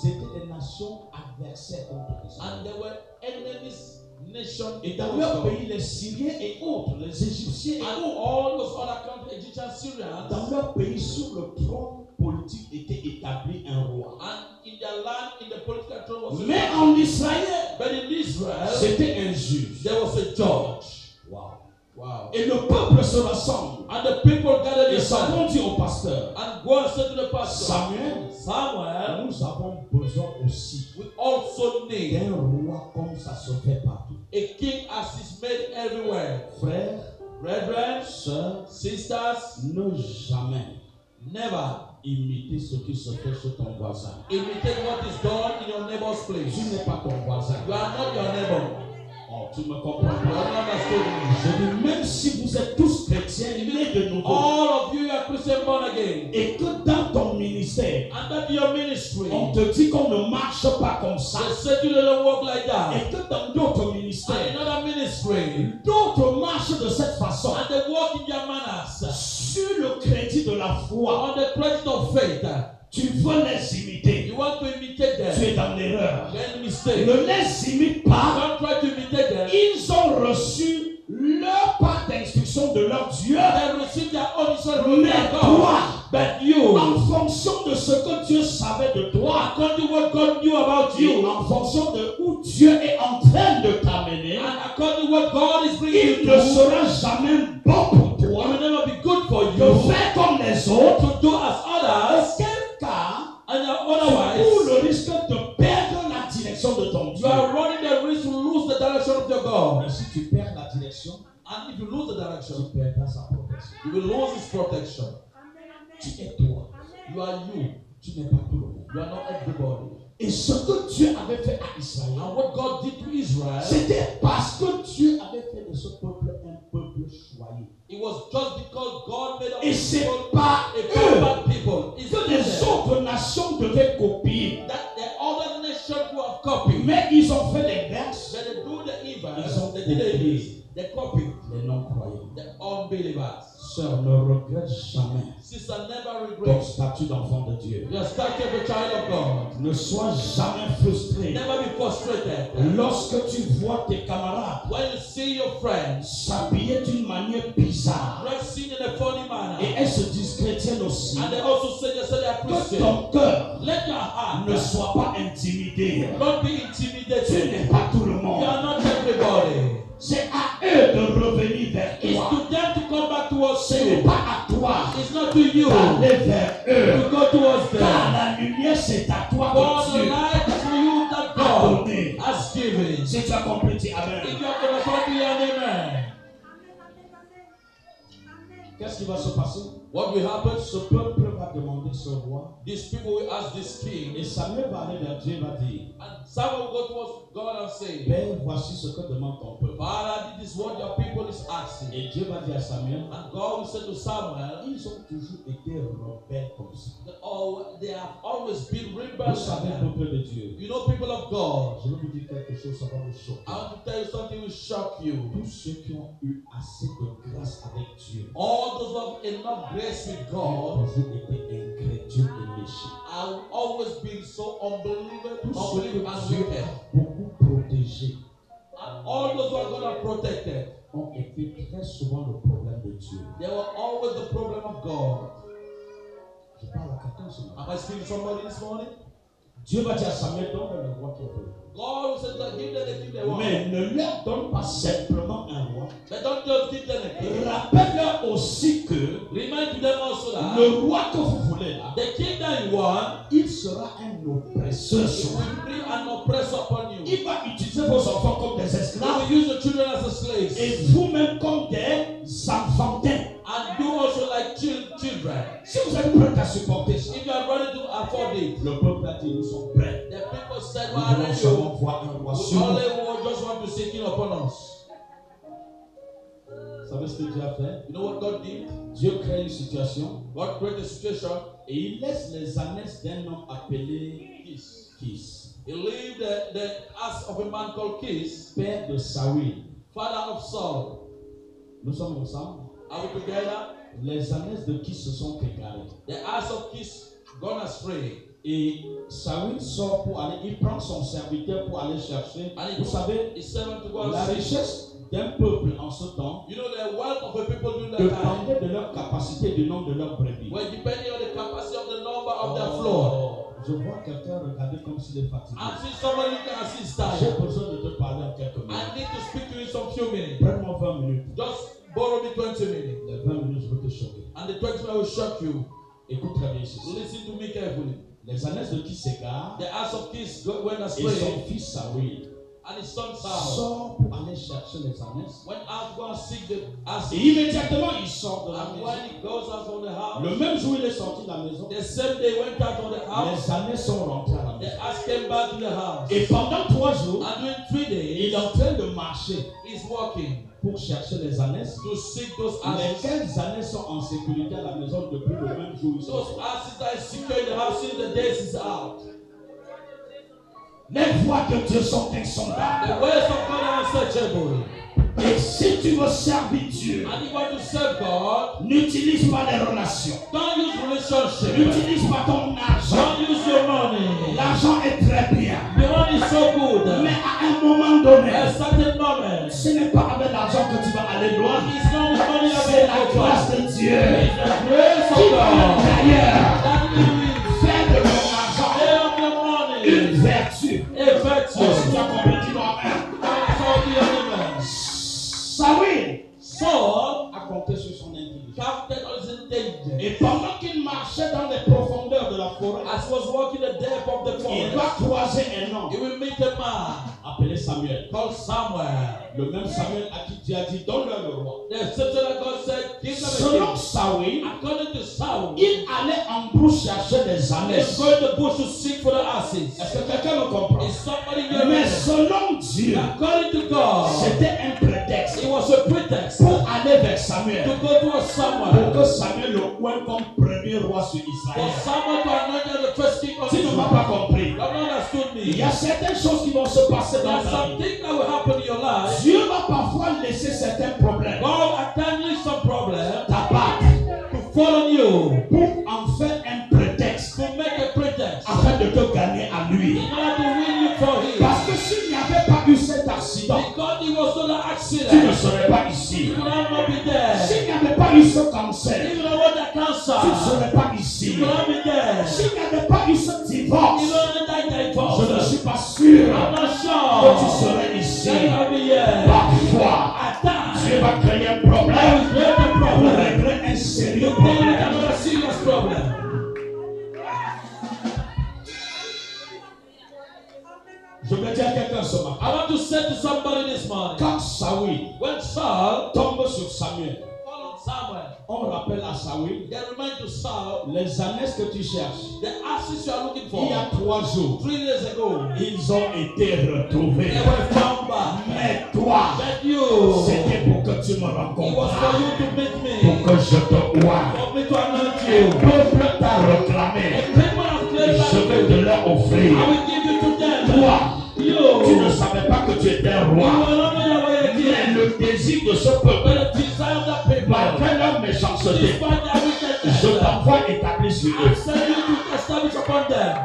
étaient des nations adversaires contre Israël. And they were enemies nation Et dans against leur God. pays, les Syriens et autres, les Égyptiens et And autres, all those other countries, Egyptians, Syrians, dans leur pays, sur le trône politique était établi un roi. and in their land, in the political throne was Mais a en Israël, but in Israel, c'était un juge. there was a judge. Wow. Wow. Et le peuple se rassemble. And the people gathered Et ça themselves dit au pasteur, and go and say to the pastor, Samuel, Samuel, nous avons besoin aussi we also need d'un roi comme ça se fait partout. a king as is made everywhere. Frères, Brethren, sœurs, sisters, ne jamais never imiter ce qui se fait chez ton voisin. imitate what is done in your neighbor's Tu place. n'es pas ton voisin. You are not your neighbor. Oh, tu me You comprends have pas. not understood me. Je dis, même si vous êtes tous chrétiens, nés de nouveau, All of you are Christian born again. et que dans ton ministère, And that your ministry, on te dit qu'on ne marche pas comme ça, they said you don't walk like that. et que dans d'autres And ministères, another ministry, d'autres marchent de cette façon, and they walk in their manners. sur le crédit de la foi, On the credit of faith, tu veux les imiter. you want to imitate Tu them. es dans l'erreur. Then mistake. Ne les imite pas. Don't try to imitate them. Ils ont reçu leur part d'instruction de leur Dieu. They receive their own instruction from Mais their toi, God. But you, en fonction de ce que Dieu savait de toi, according to what God knew about et you, en fonction de où Dieu est en train de t'amener, and according to what God is bringing il you ne to, sera jamais bon pour it will toi never be good for de you faire comme les autres. to do as others, Quel cas and tu cours otherwise, le risque de perdre la direction de ton you Dieu. are running the risk to lose the direction of your God. Et si tu perds la direction, And if you lose the direction, tu perdras sa protection. you will lose His protection. Tu es toi. You are you. Tu n'es pas tout le monde. You are not everybody. Et ce que Dieu avait fait à Israël, And what God did to Israel, c'était parce que Dieu avait fait de ce peuple un peuple choyé. it was just because God made Et us c'est people pas a eux bad people. It's que not les them autres nations devaient copier. that the other nations who have copied. Mais ils ont fait les verses, That they do the evil, Ils ont they did the copié. evil, they copied les non-croyants. the unbelievers. Sœur, ne regrette jamais Sister, never ton regret statut d'enfant de Dieu. your stature of a child of God. Ne sois jamais frustré Never be frustrated. lorsque tu vois tes camarades When you see your friends s'habiller d'une manière bizarre dressing in a funny manner, et elles se disent chrétiennes aussi. and they also say they are Que Christian, ton cœur let your heart ne soit pas intimidé. not be Tu intimidated. n'es pas tout le You monde. are not everybody. C'est à eux de revenir vers It's toi. to them to come back towards Ce n'est you. pas à toi It's not to you d'aller vers eux. to go towards Car them. la lumière, c'est à toi For que the Dieu light is for you that a God donné. has given. Si tu as compris, dis If Amen. you have to respond to an amen, Qu'est-ce qui va se passer? what will happen? Ce peuple va demander ce roi. These people will ask this king, Et Samuel va aller vers Dieu et va dire, and Samuel will go towards God and say, Père, voici ce que demande ton peuple. Father, this is what your people is asking. Et Dieu va dire à Samuel, And God will say to Samuel, ils ont toujours été rebelles comme ça. they have always been Vous rebels. savez, peuple de Dieu, You know, people of God, je vais vous dire quelque chose, ça va vous choquer. I want to tell you something will shock you. Tous ceux qui ont eu assez de grâce avec Dieu All those who have enough grace with ont God toujours été incrédules et méchants. have always been so unbelievable Tous ceux que and Dieu wicked. a beaucoup protégés And all those who are God are protected. ont été très souvent le problème de Dieu. They were always the problem of God. Je parle à quelqu'un ce matin. Am I speaking to somebody this morning? Dieu va dire à Samuel, donne le roi qui veut. God will say that give them the king they want. Mais ne leur donne pas simplement un roi. But don't just give them a king. Rappelle-leur aussi que Remind them also that le roi que vous voulez là, the king that you want, il sera un oppresseur it sur vous. will bring an oppressor upon you. Il va utiliser vos enfants comme des They esclaves will use the children as a slaves. et vous-même comme des enfantins. And you also like children. Si vous êtes prêts à supporter ça, If you are ready to afford it, le peuple a dit, nous sommes prêts. the people said, Nous well, voulons you seulement voir un roi sur we nous. only just want to see king upon us. Vous savez ce que Dieu a fait? You know what God did? Dieu crée une situation God created a situation. et il laisse les ânesses d'un homme appelé Kis. Kis, He lived the ass of a man called Kis, père de Saül. father of Saul. Nous sommes ensemble. Are we together? Les ânesses de Kis se sont égarées. The ass of Kis gone astray. Et Saül sort pour aller, il prend son serviteur pour aller chercher. And he Vous savez, his servant to go and la see. richesse d'un peuple en ce temps You know, the wealth of the people during that time dépendait de leur capacité, du nombre de leurs brebis. were depending on the capacity of the number of their flock. Je vois quelqu'un regarder comme s'il est fatigué. I see somebody looking as he's J'ai tired. besoin de te parler en quelques minutes. I need to speak to you in some few minutes. Prends-moi 20 minutes. Just borrow me 20 minutes. Les 20 minutes, je vais te choquer. And the 20 minutes will shock you. Écoute très bien ceci. Listen to me carefully. Les ânesses de qui s'égarent The ass of Kis went et astray, son fils Saül and his son Saul sort pour aller chercher les ânesses. went out to go and seek the ass. Et immédiatement, il sort de la And maison. when he goes out from the house, Le même jour, il est sorti de la maison. the same day went out of the house. Les ânesses sont rentrées à la The maison. ass came back to the house. Et pendant 3 jours, And during 3 il days, est en train de marcher he's walking pour chercher les ânesses. to seek those asses. Lesquelles ânesses sont en sécurité à la maison depuis le même jour où ils sont Those sortis. asses that is secure in the house since the days is out. Les voies de Dieu sont insondables. The ways of God are unsearchable. Et si tu veux servir Dieu, And if you want to serve God, n'utilise pas les relations. don't use relationship. N'utilise pas ton argent. Don't use your money. L'argent est très bien. The money is so good. Mais à un moment donné, At a certain moment, ce n'est pas avec l'argent que tu vas aller loin. it's not with money C'est la available. grâce de Dieu It's the grace qui of va God d'ailleurs that will faire de ton argent save your money. une vertu. A virtue. Si tu as compris, dis-moi amen. That's all the elements. Saül Saul a compté sur son intelligence. counted on his intelligence. Et pendant qu'il marchait dans les profondeurs de la forêt, As he was walking the depth of the il va forest, croiser un homme he will meet a man appelé Samuel. called Samuel. Le même Samuel à qui Dieu a dit, donne-leur le roi. The scripture that God said, give them a Selon king. Saül, According to Saul, il allait en brousse chercher des he ânesses. was going to the bush to seek for the asses. Est-ce que quelqu'un me comprend? Is somebody here? Mais selon Dieu, According to God, c'était un prétexte it was a pretext pour aller vers to Samuel. go to a Pour Samuel. que Samuel le oint comme premier roi sur For Israël. someone to anoint as the first king of Tu ne m'as Israel. pas compris. You have not understood me. Il y a certaines choses qui vont se passer There dans are ta some vie. things that will happen in your life. Dieu va parfois laisser certains problèmes God attending some problem t'abattre to fall on you, pour en faire un prétexte to make a pretext afin de te gagner à lui. in order to win you for him. Parce que s'il n'y avait pas eu cet accident, Because it was not an tu ne accident, serais pas ici. you would have not be there. S'il n'y avait pas eu ce cancer, If you don't want that tu ne cancer, serais pas you ici. would not be there. S'il n'y avait pas eu ce If divorce, you don't want that je ne divorce, suis pas sûr I'm not que tu sure serais ici. that you will be here. Parfois, Attends-toi. Dieu va créer un problème pour régler un sérieux problème. Je veux dire à quelqu'un ce matin. I want to say to somebody this morning. Quand Saoul When Saul tombe sur Samuel, followed Samuel, on rappelle à Saoul they remind to Saul les années que tu cherches. the ashes you are looking Il y for. a 3 jours, 3 days ago, ils ont été retrouvés. they were found back. Mais toi, That you, c'était pour que tu me it was rencontres, for you to meet pour me, que je te vois. for me to anoint Le you. peuple t'a réclamé. The people have claimed Je vais that te leur I offrir. will give you to them. Toi, You, tu ne savais pas que tu étais you roi. will not know your way Mais again. le désir de ce peuple, But the desire of that people, malgré leur méchanceté, despite their wickedness, je t'envoie établir sur I eux. send you to establish upon them.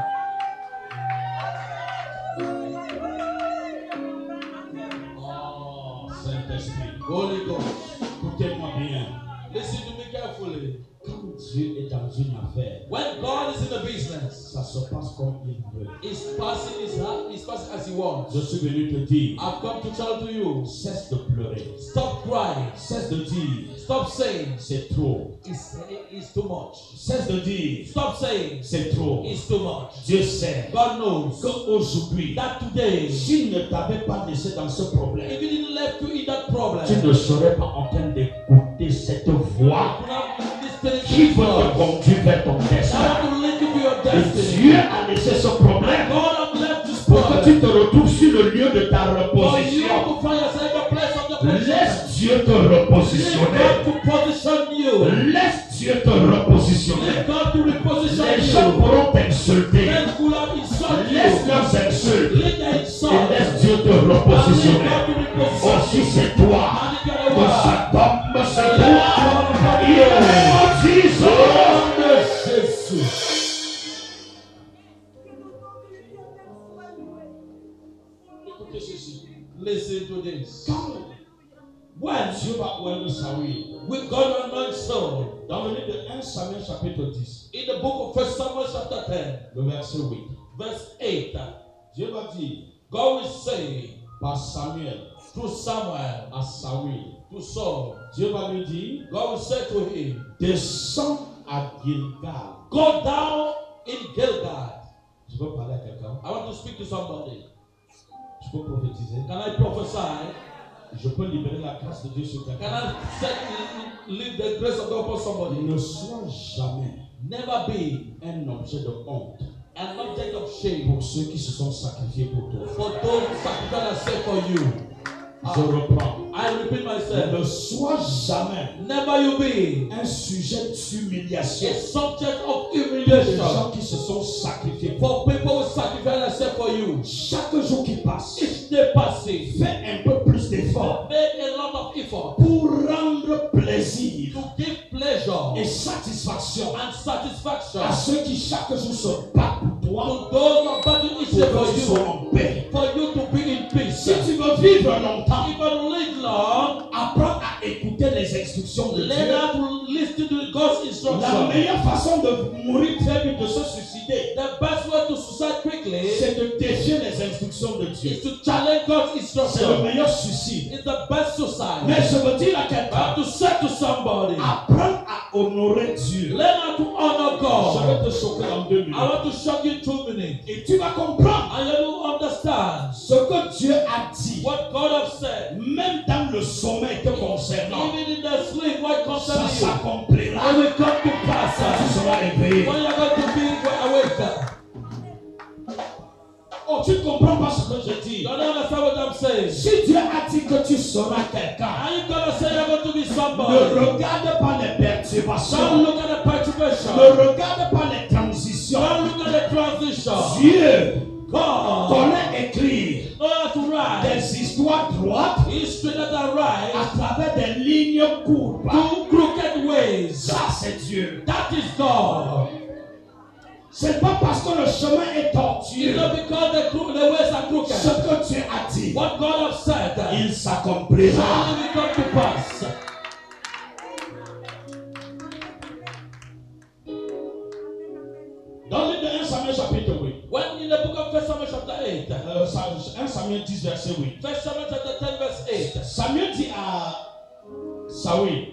Oh, Saint-Esprit, Holy Ghost, écoutez-moi bien. listen to me carefully. Quand Dieu est dans une affaire, When God is in the business, ça se passe comme il veut. He's passing His heart, He's passing as He wants. Je suis venu te dire, I've come to tell to you, cesse de pleurer. stop crying, Cesse de dire, stop saying c'est trop. it's too much. Cesse de dire, Stop saying c'est trop. it's too much. Dieu sait God knows qu'aujourd'hui, that today, s'il ne t'avait pas laissé dans ce problème, if He didn't left you in that problem, tu ne serais pas en train d'écouter cette voix you have listening qui to veut te God. conduire vers ton I destin. want to lead you to your Et destiny. Dieu a laissé ce problème God has left this pour que problem tu te retrouves sur le lieu de ta for you reposition. to find yourself a place of the Laisse position. Dieu te Let repositionner. God to position you. Laisse Dieu te repositionner. Let God to reposition Les gens you. pourront t'insulter. Let God have insulted Laisse you. leurs insultes. Let them Et insult. laisse Dieu te And let repositionner. God to reposition Aussi you. c'est toi And if you are que the one, ça tombe sur toi. Il est Jesus. Écoutez ceci. listen to this. Quand When Dieu va oindre Saoul, with God anoint Saul, dans le livre de 1 Samuel chapitre 10, in the book of 1 Samuel chapter 10, le verset 8, verse 8, Dieu va dire God will say par Samuel to Samuel, à Saoul, to Saul, Dieu va lui dire, God will say to him, descends à Gilgal. go down in Gilgal. Je veux parler à quelqu'un. I want to speak to somebody. Je peux prophétiser. Can I prophesy? Je peux libérer la grâce de Dieu sur Can quelqu'un. I set, leave the grace of God upon somebody? Ne sois jamais Never be un objet de honte an object of shame pour ceux qui se sont sacrifiés pour toi. for those who sacrifice themselves for you. Je reprends. I repeat myself. Ne sois jamais Never you be un sujet d'humiliation a subject of des humiliation gens qui se sont sacrifiés pour for people who sacrifice themselves for you. chaque jour qui passe. Each day passing, Fais un peu plus d'efforts make a lot of effort pour rendre plaisir to give pleasure et satisfaction and satisfaction à ceux qui chaque jour se battent pour toi to those who battle each pour day que for tu you, sois en paix. for you to be in peace. Si tu veux vivre longtemps, If you live long, apprends à écouter les instructions de learn Dieu. how to listen to God's La instruction. meilleure façon de mourir très vite, de se suicider, The best way to suicide quickly c'est de défier les instructions de Dieu. is to challenge God's C'est le instruction. meilleur suicide. It's the best suicide. Mais je veux dire à But quelqu'un, to say to somebody, apprends à honorer Dieu. learn how to honor Je God. vais te choquer en 2 I minutes. want to shock you in 2 minutes. Et tu vas comprendre And you will understand ce que Dieu a dit. what God has said. Même dans le sommeil te concernant, Even in the sleep, what ça concerns you, s'accomplira. it will come to Tu pass. seras éveillé. When you are going to be awake. Oh, tu ne comprends pas ce que je dis. You don't understand what I'm saying. Si Dieu a dit que tu seras quelqu'un, Are you going to say you're going to be ne somebody? regarde pas les Don't perturbations. look at the perturbation. Ne regarde pas les transitions. Don't look at the transition. Dieu God connaît écrire know how to write. des histoires droites He's straight at the right. à travers des lignes courbes. Two crooked ways. Ça, c'est Dieu. That is God. C'est pas parce que le chemin est It's tortueux. not because the ways are Ce crooked. que Dieu a dit, What God has said, il s'accomplira. only will come to pass. Dans le livre de 1 Samuel chapitre 8, When in the book of 1 Samuel chapter 8, 1 Samuel 10 verset 8, 1 Samuel chapter 10 verse 8, Samuel dit à Saül,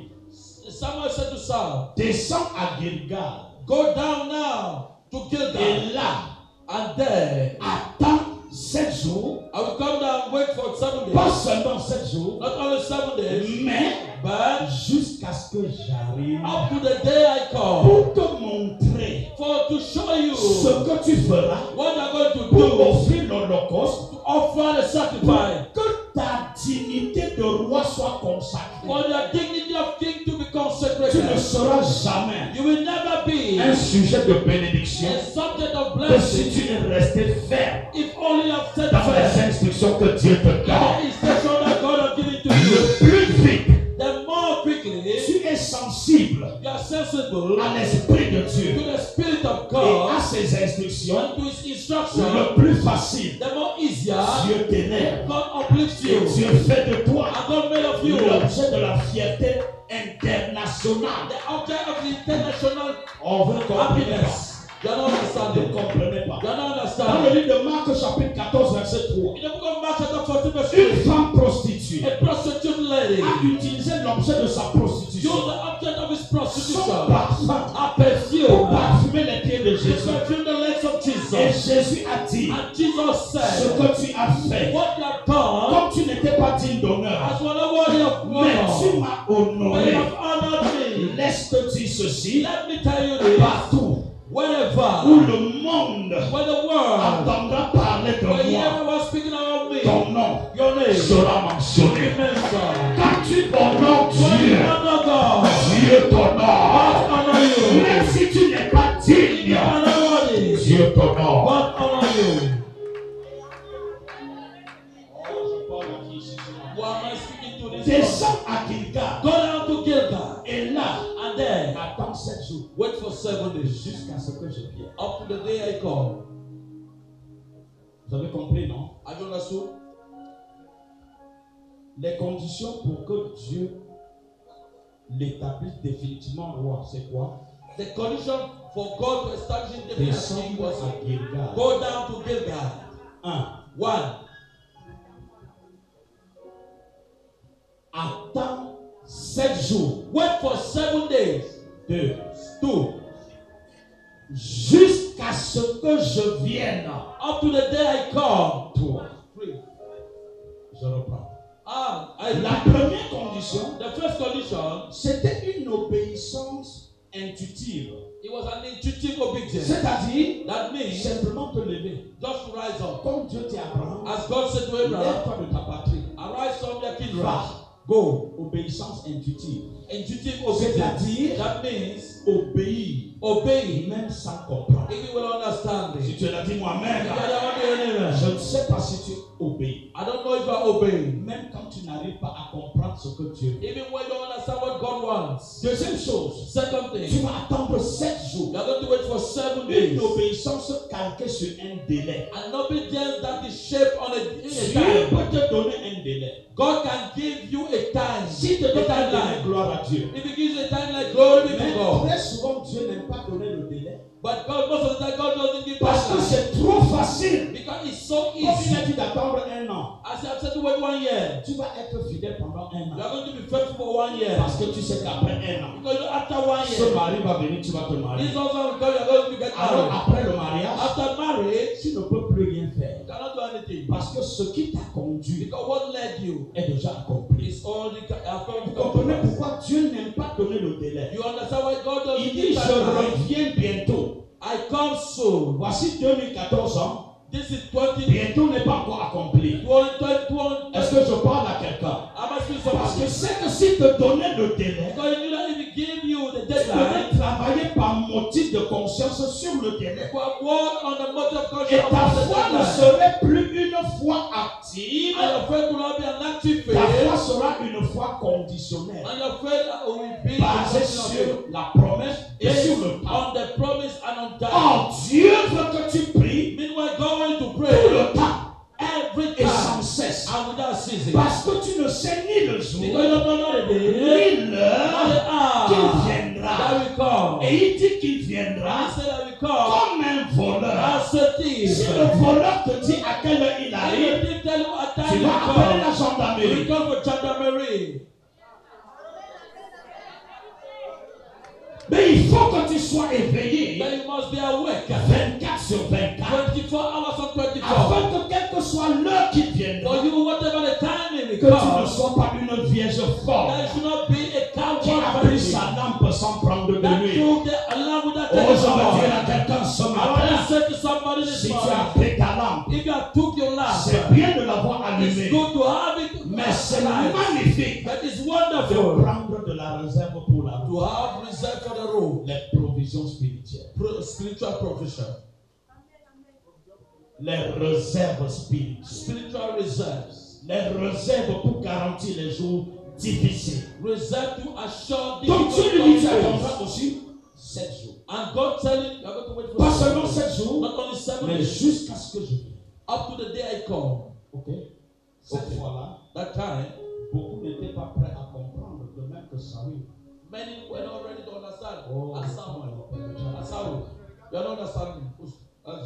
Samuel said to Saul, descends à Gilgal. go down now to Gilgal, Et là, and there attends 7 jours. I will come down and wait for 7 Pas days. seulement 7 jours, Not only 7 days, mais but jusqu'à ce que j'arrive up to the day I come, pour te montrer for to show you ce que tu feras what I'm going to pour do, offrir l'holocauste, to offer the sacrifice, que ta dignité de roi soit consacrée. for the dignity of king to be Tu ne consecrated. seras jamais You will never be un sujet de bénédiction a subject of que si blessing tu es resté ferme if only you have said dans les first instructions que Dieu te donne. the instruction that God has given to you. Le plus vite The more quickly tu es sensible you are sensible à l'Esprit de to Dieu the Spirit of et à God ses instructions, and to His instruction, le plus facile, the more easier Dieu t'élève God uplifts et you. Dieu fait de toi And God made of you l'objet de la fierté internationale. the object of the international On veut comprendre. happiness. You are not Vous ne understanding. comprenez pas. You are not Dans le understanding. livre de Marc chapitre 14 verset 3, In the book of Mark chapter 14 verse une 3, femme prostituée a prostitute lady a utilisé l'objet de sa used prostitution, the object of his son prostitution, parfum, a pour perfume, parfumer les pieds de to Jésus. perfume the legs of Et Jesus. Jésus a dit, And Jesus ce said, que tu as fait, what you have done, comme tu n'étais pas digne d'honneur, as one of worthy of mais tu honor, m'as but you honoré. have honored me. Laisse-te dire ceci, Let me tell you this, partout whenever, où le monde when the world, entendra parler de when moi, everyone speaking about me, ton nom your name, sera mentionné. amen, sir. Quand tu honores When you Dieu, honor God, Dieu t'honore. God honor you. Même si tu n'es pas If you digne, are not worthy, Dieu t'honore. God honor you. Who am I speaking to this morning? Descends à Gilgal. Go down to Gilgal, Et là, and then attends 7 jours wait for 7 days, jusqu'à ce que je vienne. up to the day I come. Vous avez compris, non? Have you understood? Les conditions pour que Dieu l'établisse définitivement roi, c'est quoi? The condition for God to establish him as Descends king was à Gilgal. go down to Gilgal. 1. 1. Attends 7 jours. Wait for 7 days. 2. 2. Jusqu'à ce que je vienne. Up to the day I come. 3. 3. Je reprends. La première condition, The first condition, c'était une obéissance intuitive. it was an intuitive obedience. C'est-à-dire, That means simplement te lever. just to rise up. Comme Dieu dit à Abraham, As God said to Abraham, lève-toi de ta patrie. arise from your kindred. Va. Go. Obéissance intuitive. Intuitive obedience. C'est-à-dire, That means obéir, obey. même sans comprendre. If you will understand Si it. tu l'as dit moi-même, I je ne sais pas si tu obéis. don't know if you are obeying. Même quand tu n'arrives pas à comprendre ce que Dieu veut. Even when you don't understand what God wants. Deuxième chose, Second tu thing, vas attendre 7 jours. you are going to wait for 7 days. Une obéissance calquée sur un délai. An obedience that is shaped on a Dieu time. peut te donner un délai. God can give you a time. Si te A donne un délai, timeline. gloire à Dieu. If he gives you a time like glory be Mais to God. très souvent, Dieu n'aime pas donner le délai. But God, most of the time, God doesn't give Parce que timeline. c'est trop facile. Because it's so Comme il easy. a dit d'attendre un an. As I've said to wait 1 year, Tu vas être fidèle pendant un you an. are going to be faithful for 1 year. Parce que tu sais qu'après un an, Because after 1 ce year, mari va venir, tu vas te marier. this also will come, you are going to get Alors married. après le mariage, After marriage, tu ne peux plus rien faire. you cannot do anything. Parce que ce qui t'a conduit Because what led you est déjà accompli. is already Vous comprenez accomplished. pourquoi Dieu n'aime pas donner le délai. You understand why God doesn't Il dit, give je timeline? reviens bientôt. I come soon. Voici 2014 ans. This is 20. Bientôt n'est pas encore accompli. 20. Est-ce que je parle à quelqu'un? I must be Parce que somebody. c'est que s'il te donnait le délai, Because you know that if he give you the tu deadline, devais travailler par motif de conscience sur le délai. you have worked on the motive of Et conscience ta of the foi ne deadline. serait plus une foi active. And your faith will not be an active Ta foi faith. sera une foi conditionnelle. And your faith will be Basée sur la promesse et sur le temps. on the promise and on time. Or, Dieu veut que tu pries Meanwhile, God wants you to tout pray le temps every et sans time cesse. and without ceasing. Parce que tu ne sais ni le jour, Because you don't know the day, ni not l'heure the hour qu'il viendra. that will come. Et il dit qu'il viendra He said that will come comme un voleur. as a thief. Si le voleur te dit à quelle heure il And arrive, if they tell you what tu time vas will appelez la We gendarmerie. call for gendarmerie. Mais il faut que tu sois éveillé But you must be awake. 24 sur 24. 24 hours on 24. Afin que quelle que soit l'heure qui viendra, For you, whatever the time it que tu ne becomes, sois pas une vierge forte there should not be a qui a coward pris virgin sa lampe sans prendre de that nuit. took the alarm without Oh, taking je veux dire power. à quelqu'un ce I want matin, to say to somebody this si tu as morning, pris ta lampe, if you have took your lamp, c'est bien de l'avoir it's allumée, good to have it mais c'est alive. magnifique But it's de wonderful prendre de la réserve pour la to route. have reserved for the road. Les provisions spirituelles. Spiritual provision. Les réserves spirituelles. Spiritual reserves. Les réserves pour garantir les jours difficiles. Reserved to assure Donc difficult Dieu lui dit, tu days. attendras aussi 7 jours. And God telling you are going to wait for Pas 7 seulement days. 7 jours, Not only 7 mais days. jusqu'à ce que je vienne. Up to the day I come. Ok? Cette Okay. fois-là, That time, beaucoup n'étaient pas prêts à comprendre de même que Saül. many were not ready to understand. Oh, As Samuel. As Saul. You are not understanding.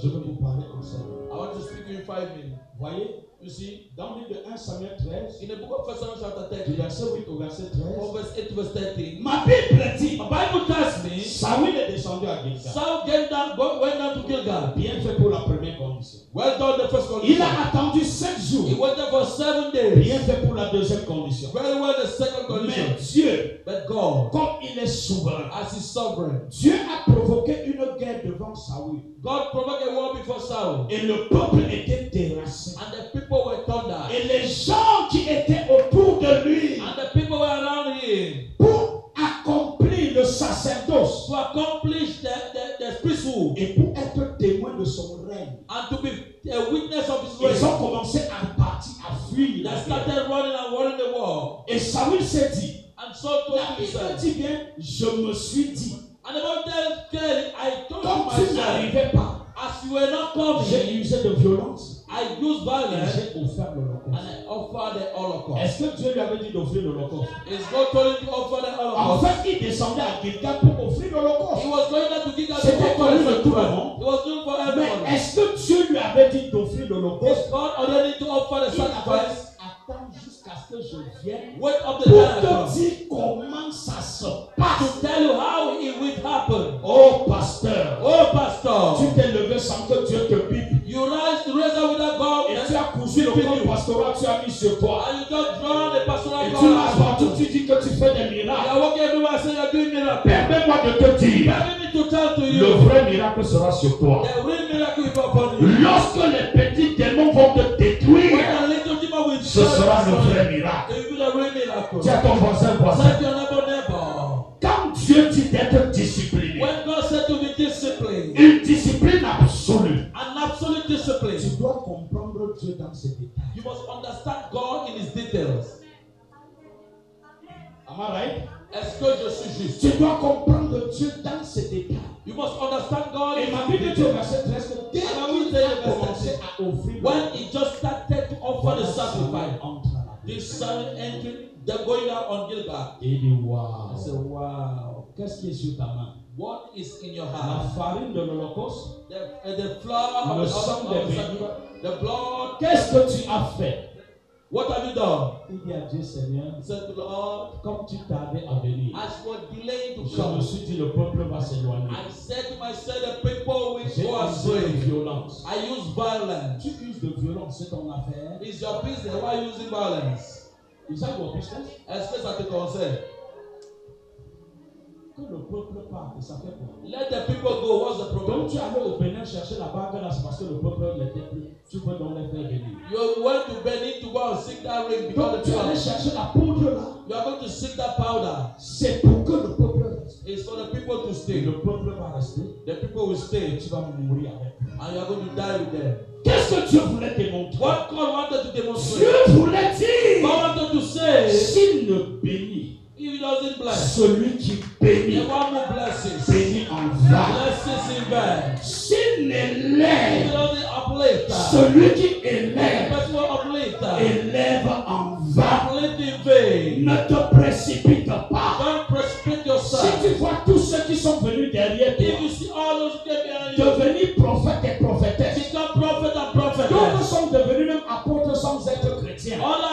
Je vais vous parler comme ça. I want to speak to you in 5 minutes. Voyez, You see, dans le livre de 1 Samuel 13, in the book of 1 Samuel chapter du 13, verset 8 au verset 13, from verse 8 to verse 13, ma Bible dit, the Bible tells me Saül est descendu à Gilgal. Saul went down to Gilgal. Bien fait pour la première condition. Well done, the first Il condition. a attendu 7 He jours. went there for 7 days. Bien fait pour la deuxième condition. Very well, the second Mais condition. Dieu, But God, comme il est souverain, as his sovereign, Dieu a provoqué une guerre devant Saül. God provoked a war before Saul. Et le peuple était terrassé. And the people were thundered. Et les gens qui étaient autour de lui And the people were around him pour accomplir le sacerdoce to accomplish the priesthood et pour être témoin de son règne. and to be a witness of his Ils reign. ont commencé à partir, à fuir. They la guerre. started running and warring the war. Et Saül s'est dit, And Saul told la Bible himself, dit bien, je me suis dit, and the Bible tells clearly, I told comme tu myself, n'arrivais pas, as you were not j'ai coming, usé de violence I used et violence j'ai offert and l'Holocauste. I offered the Holocaust. Est-ce que Dieu lui avait dit d'offrir l'Holocauste? Is God told him to offer the En Holocaust? fait, il descendait à Gilgal pour offrir l'Holocauste. He was going there to give that to C'était connu de tout le everyone. monde. It was done for Mais everyone. est-ce que Dieu lui avait dit d'offrir l'Holocauste? God ordered him to offer the Il avait sacrifice. dit, attends jusqu'à ce que je vienne Wait up the pour time te dire comment ça se passe. to tell you how it will happen. Oh pasteur, Oh, pastor, tu t'es levé sans que Dieu te pique. you raise up without God Et tu as cousu le corps pastoral, tu as mis sur toi. and you just draw the pastoral Et tu God. m'as partout, tu dis que tu fais des You miracles. are walking everywhere saying you're doing miracles. Permets-moi de te dire, Permit me to tell to le you, vrai miracle sera sur toi. the real miracle will be upon you. Lorsque les petits démons vont te When détruire, the little demon will ce sera le vrai miracle. it will be the real miracle. Dis à ton voisin, voisin, Say to your neighbor. quand Dieu dit d'être discipliné, When God said to be disciplined, une discipline absolue, an absolute discipline, tu dois comprendre Dieu dans ses détails. you must understand God in His details. Am I right? Est-ce que je suis juste? Tu dois comprendre Dieu dans ses détails. You must understand God Et in ma His Bible dit au details. verset 13 que dès And I qu'il will say a the verse commencé 13. à offrir, When He just started to offer the sacrifice, entre à la this son entering, they're going out on Gilgal. Et il dit, waouh. I said, wow. Qu'est-ce qui est sur ta main? What is in your La hand? farine de l'Holocauste. The flour of Le the sang of des the bénis. sacrifice, the blood. Qu'est-ce que tu as fait? What have you done? Il dit à Dieu, Seigneur, He said to the Lord, comme tu tardais à venir, as you are delaying to je me come, suis dit, le peuple va s'éloigner. I said to myself, the people will J'ai go usé astray. de violence. I use violence. Tu uses de violence, c'est ton affaire. It's your business. Why are you using violence? Is that your business? Est-ce que ça te concerne? Que le peuple parte, ça fait quoi? Let the people go. What's the problem? Donc tu allais au Bénin chercher la bague là, c'est parce que le peuple n'était plus. Tu peux donc les faire venir. You went to Benin to go and seek that ring because Donc the tu allais people. chercher la poudre là. You are going to seek that powder. C'est pour que le peuple reste. It's for the people to Et stay. le peuple va rester. The people will Et stay, tu vas mourir avec eux. and you are going to die with them. Qu'est-ce que Dieu voulait démontrer? What God wanted to demonstrate, Dieu voulait dire, God wanted to say, s'il ne bénit, if He doesn't bless, celui qui the bénit, one who blesses, bénit en vain. blesses in vain. S'il If He n'élève, doesn't uplift, celui qui the élève, person who uplift, élève en vain. uplift in vain. Ne te précipite pas. Don't precipitate Si yourself. tu vois tous ceux qui sont venus derrière If toi you see all those who came behind you, devenir prophètes et prophétesses, become prophet and prophetess. d'autres sont devenus même apôtres sans être chrétiens. Others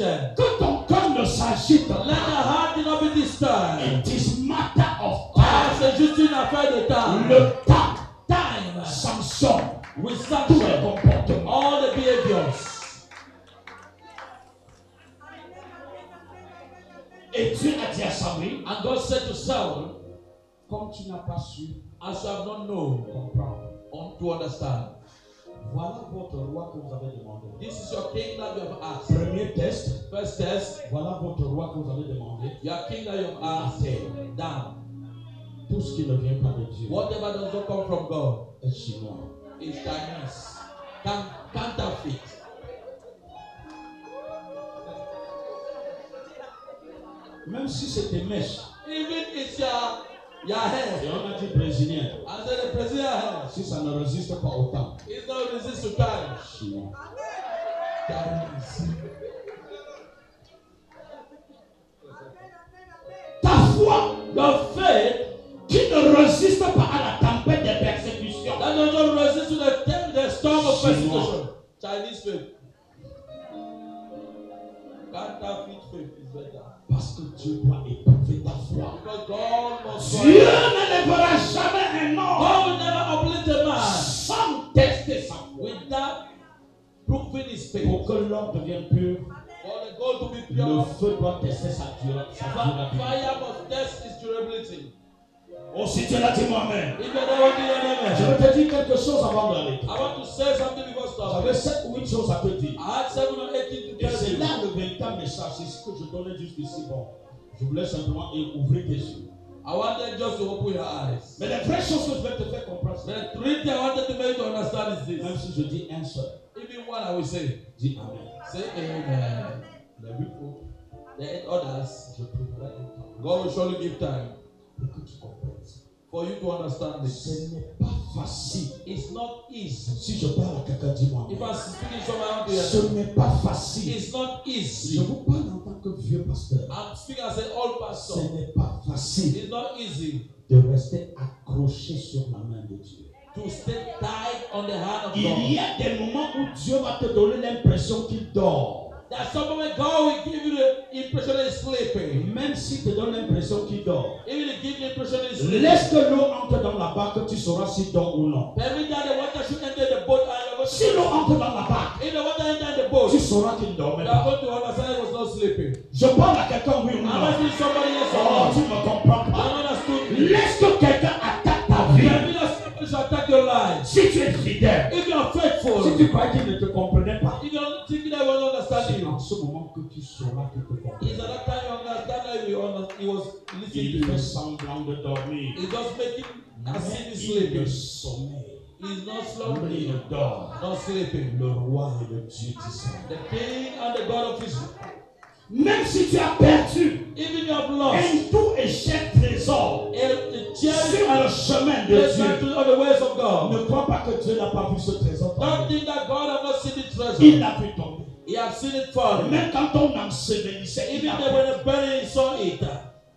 tension. Que ton cœur ne s'agite Let pas. the heart not be disturbed. It is matter of Ah, time. c'est juste une affaire de temps. Le temps Time. sanctionne We tous les sanction comportements. all the behaviors. Et Dieu a dit à Samuel, And God said to Saul, comme tu n'as pas su as you have not known comprendre, to understand, voilà votre roi que vous avez demandé. this is your king that you have asked. Premier test, First test, voilà votre roi que vous avez demandé. your king that you have asked, down. Tout ce qui ne vient pas de Dieu Whatever does not come from God est chinois. is Chinese. Counterfeit. Même si c'est des mèches, Even it's your hair. et on a dit brésilien, I said the president hair. si ça ne résiste pas au temps, It's not resist to time. chinois. Chinese. Ta foi, Your faith qui ne résiste pas à la tempête des persécutions, that does not resist to the storm of Chinois. persecution. Chinese faith. Counterfeit faith is better. parce que Dieu doit éprouver ta foi. Because God must Dieu n'élèvera jamais un homme God will never uplift a man sans tester sa foi. without proving his faith. Pour que l'homme devienne pur, For the gold to be le pure, feu doit tester sa durabilité. fire must test its durability. Oh, si tu l'as dit moi-même, If you don't do je your vais te dire quelque chose avant d'aller. I want to say something before J'avais stopping. 7 ou 8 choses à te dire. I had 7 or 8 things to Et tell c'est you. là le véritable message. C'est ce que je donnais jusqu'ici. Bon, je voulais simplement ouvrir tes yeux. I wanted just to open your eyes. Mais les vraies choses que je vais te faire comprendre, c'est The three things I wanted to make you to understand is même this. si je dis un seul, Even one I will say. dis Amen. Say amen. Les 8 autres, The 8 others, je trouverai un temps God will surely give time pour que tu comprennes. for you to understand this. Ce n'est pas facile. It's not easy. Si je parle à quelqu'un, dis-moi. If I'm speaking someone to Ce you, n'est pas facile. it's not Je easy. vous parle en tant que vieux pasteur. I'm speaking as an old Ce pastor. n'est pas facile It's not easy de rester accroché sur la main de Dieu. to stay tied on the hand of Il God. y a des moments où Dieu va te donner l'impression qu'il dort. That some moment God will give you the impression that he's sleeping. Même s'il te donne l'impression qu'il dort, Even if he give you the impression that he's sleeping. laisse que l'eau entre dans la barque, tu sauras s'il dort ou non. Every time the water should enter the boat and you're going to Si l'eau entre dans la barque, if the water enter the boat, tu sauras qu'il ne dormait you are pas. going to understand he was not sleeping. Je parle à quelqu'un, oui ou I'm non. asking somebody else Oh, or tu ne me comprends not. pas. I understood me. Laisse que quelqu'un attaque ta vie. Maybe that somebody should attack your life. Si tu es fidèle, If you are faithful, si tu crois qu'il ne te comprenait pas, if you're thinking that he was understanding c'est en you, ce moment que tu sauras qu'il te comprend. it's at that time you understand that he was listening Il to fait you. semblant de dormir. He's just making as if Mais he's il sleeping. ne sommeille. He's not Il slumbering, ne dort. not sleeping. Le roi et le Dieu d'Israël. The king and the God of Israel. Même si tu as perdu Even you have lost un tout et cher trésor a sur cherish le chemin de listen Dieu, to all the ways of God. ne crois pas que Dieu n'a pas vu ce trésor Don't tomber. think that God has not seen the Il treasure. l'a vu tomber. He has seen it falling. Même quand on ensevelissait, il Even l'a when vu. the belly he saw it,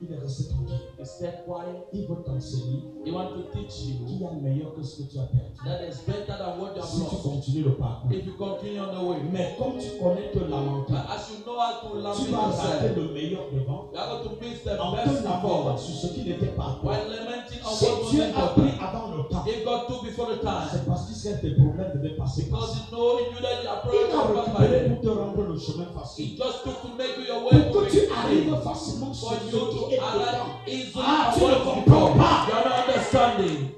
Il est resté tranquille. he stayed quiet. Il veut t'enseigner He wants to teach you qu'il y a meilleur que ce que tu as perdu. that is better than what you have Si tu lost. continues le parcours. If you continue on the way. Mais comme tu connais te lamenter, But as you know how to tu lament vas rater yourself, le meilleur devant you are going to miss the en te best lamentant before. sur ce qui n'était pas toi. While lamenting on Si what was Dieu a pris important. avant le temps, If God took before the time, c'est parce qu'il sait que tes problèmes devaient passer par because ça. he knew that you are Il probably a going to pass by récupéré them. pour te rendre le chemin He facile. just took to make you your way Pour que tu to arrives make facilement sur for ce you to qui est dedans. arrive easily Ah, at tu ne what comprends you pas. are not understanding.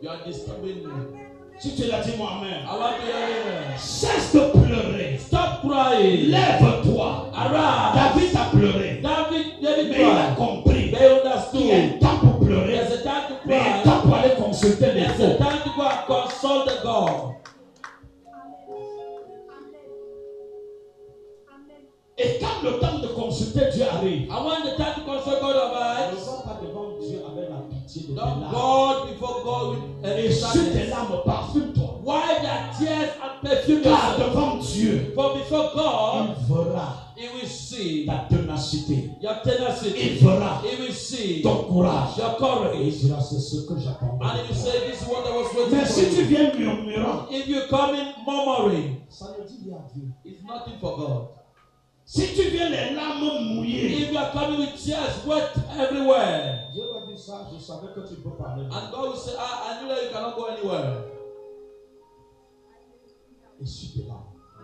You are disturbing me. Si tu l'as dit moi-même, I want to hear you. cesse de pleurer. Stop crying. Lève-toi. Arise. David a pleuré. David Mais il a cried. compris They qu'il y a un understood. temps pour pleurer, There's a time to mais un cry. temps pour aller consulter les There's a faux. time to go and consult the God. Et quand le temps de consulter Dieu arrive, I want the time to consult God of ne us. va pas devant Dieu avec la pitié de tes Don't larmes. God before God with Et sur tes sadness. larmes, parfume-toi. Wipe their tears and perfume Car yourself. devant Dieu, For before God, il verra He will see ta ténacité. your tenacity. Il verra He will see ton courage. your Et il courage. dira, c'est ce que j'attendais. And you say, this is what I was Mais waiting si for tu you. viens murmurant, If you come in murmuring, ça ne dit rien à Dieu. it's nothing for God. Si tu viens les larmes mouillées, If you are coming with tears wet everywhere, Dieu va dire ça, je savais que tu peux parler. and God will say, I knew that you cannot go anywhere. Et si tu es là,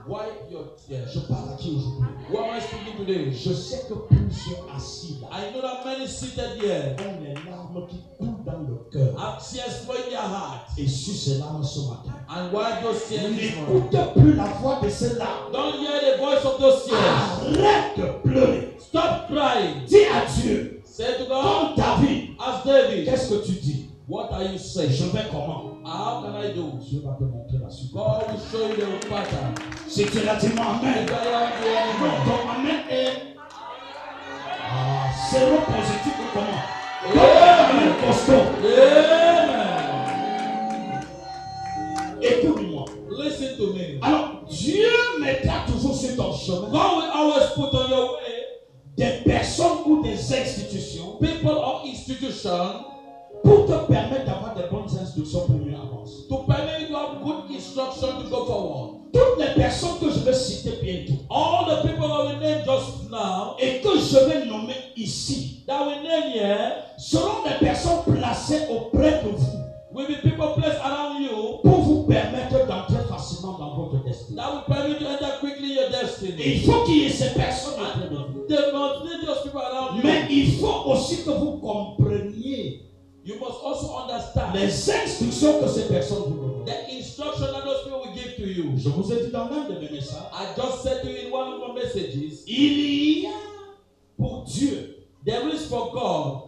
Wipe your tears. je parle à qui aujourd'hui? Who am I speaking today? Je sais que plusieurs assis là I know that many seated here ont les larmes qui coulent dans le cœur. have tears flowing in their heart. Et sur ces larmes ce matin, And wipe those tears this morning. n'écoute plus la voix de ces larmes. Don't hear the voice of those tears. Arrête de pleurer. Stop crying. Dis à Dieu, Say to God, comme David, as David, qu'est-ce que tu dis? what are you saying? Je vais comment? How can I do? Dieu va te montrer la suite. God will show you the pattern. Si tu l'as dit, amen. If I am the Non, enemy. ton amen est zéro positif ou comment? Amen. Ton amen costaud. Amen. Écoute-moi. Listen to me. Alors, Dieu mettra toujours sur ton chemin God will always put on your way des personnes ou des institutions people or institutions pour te permettre d'avoir des bonnes instructions pour mieux avancer. to permit you to have good instruction to go forward. Toutes les personnes que je vais citer bientôt All the people that we name just now, et que je vais nommer ici that we name here, seront des personnes placées auprès de vous will be people placed around you pour vous permettre d'entrer facilement dans votre destin. that will permit you to enter quickly your Et destiny. il faut qu'il y ait ces personnes auprès de vous. There must be those people around you. Mais il faut aussi que vous compreniez You must also understand les instructions que ces personnes vous donnent. the instruction that those people will give to you. Je vous ai dit dans l'un de mes messages, I just said to you in one of my messages, il y a pour Dieu there is for God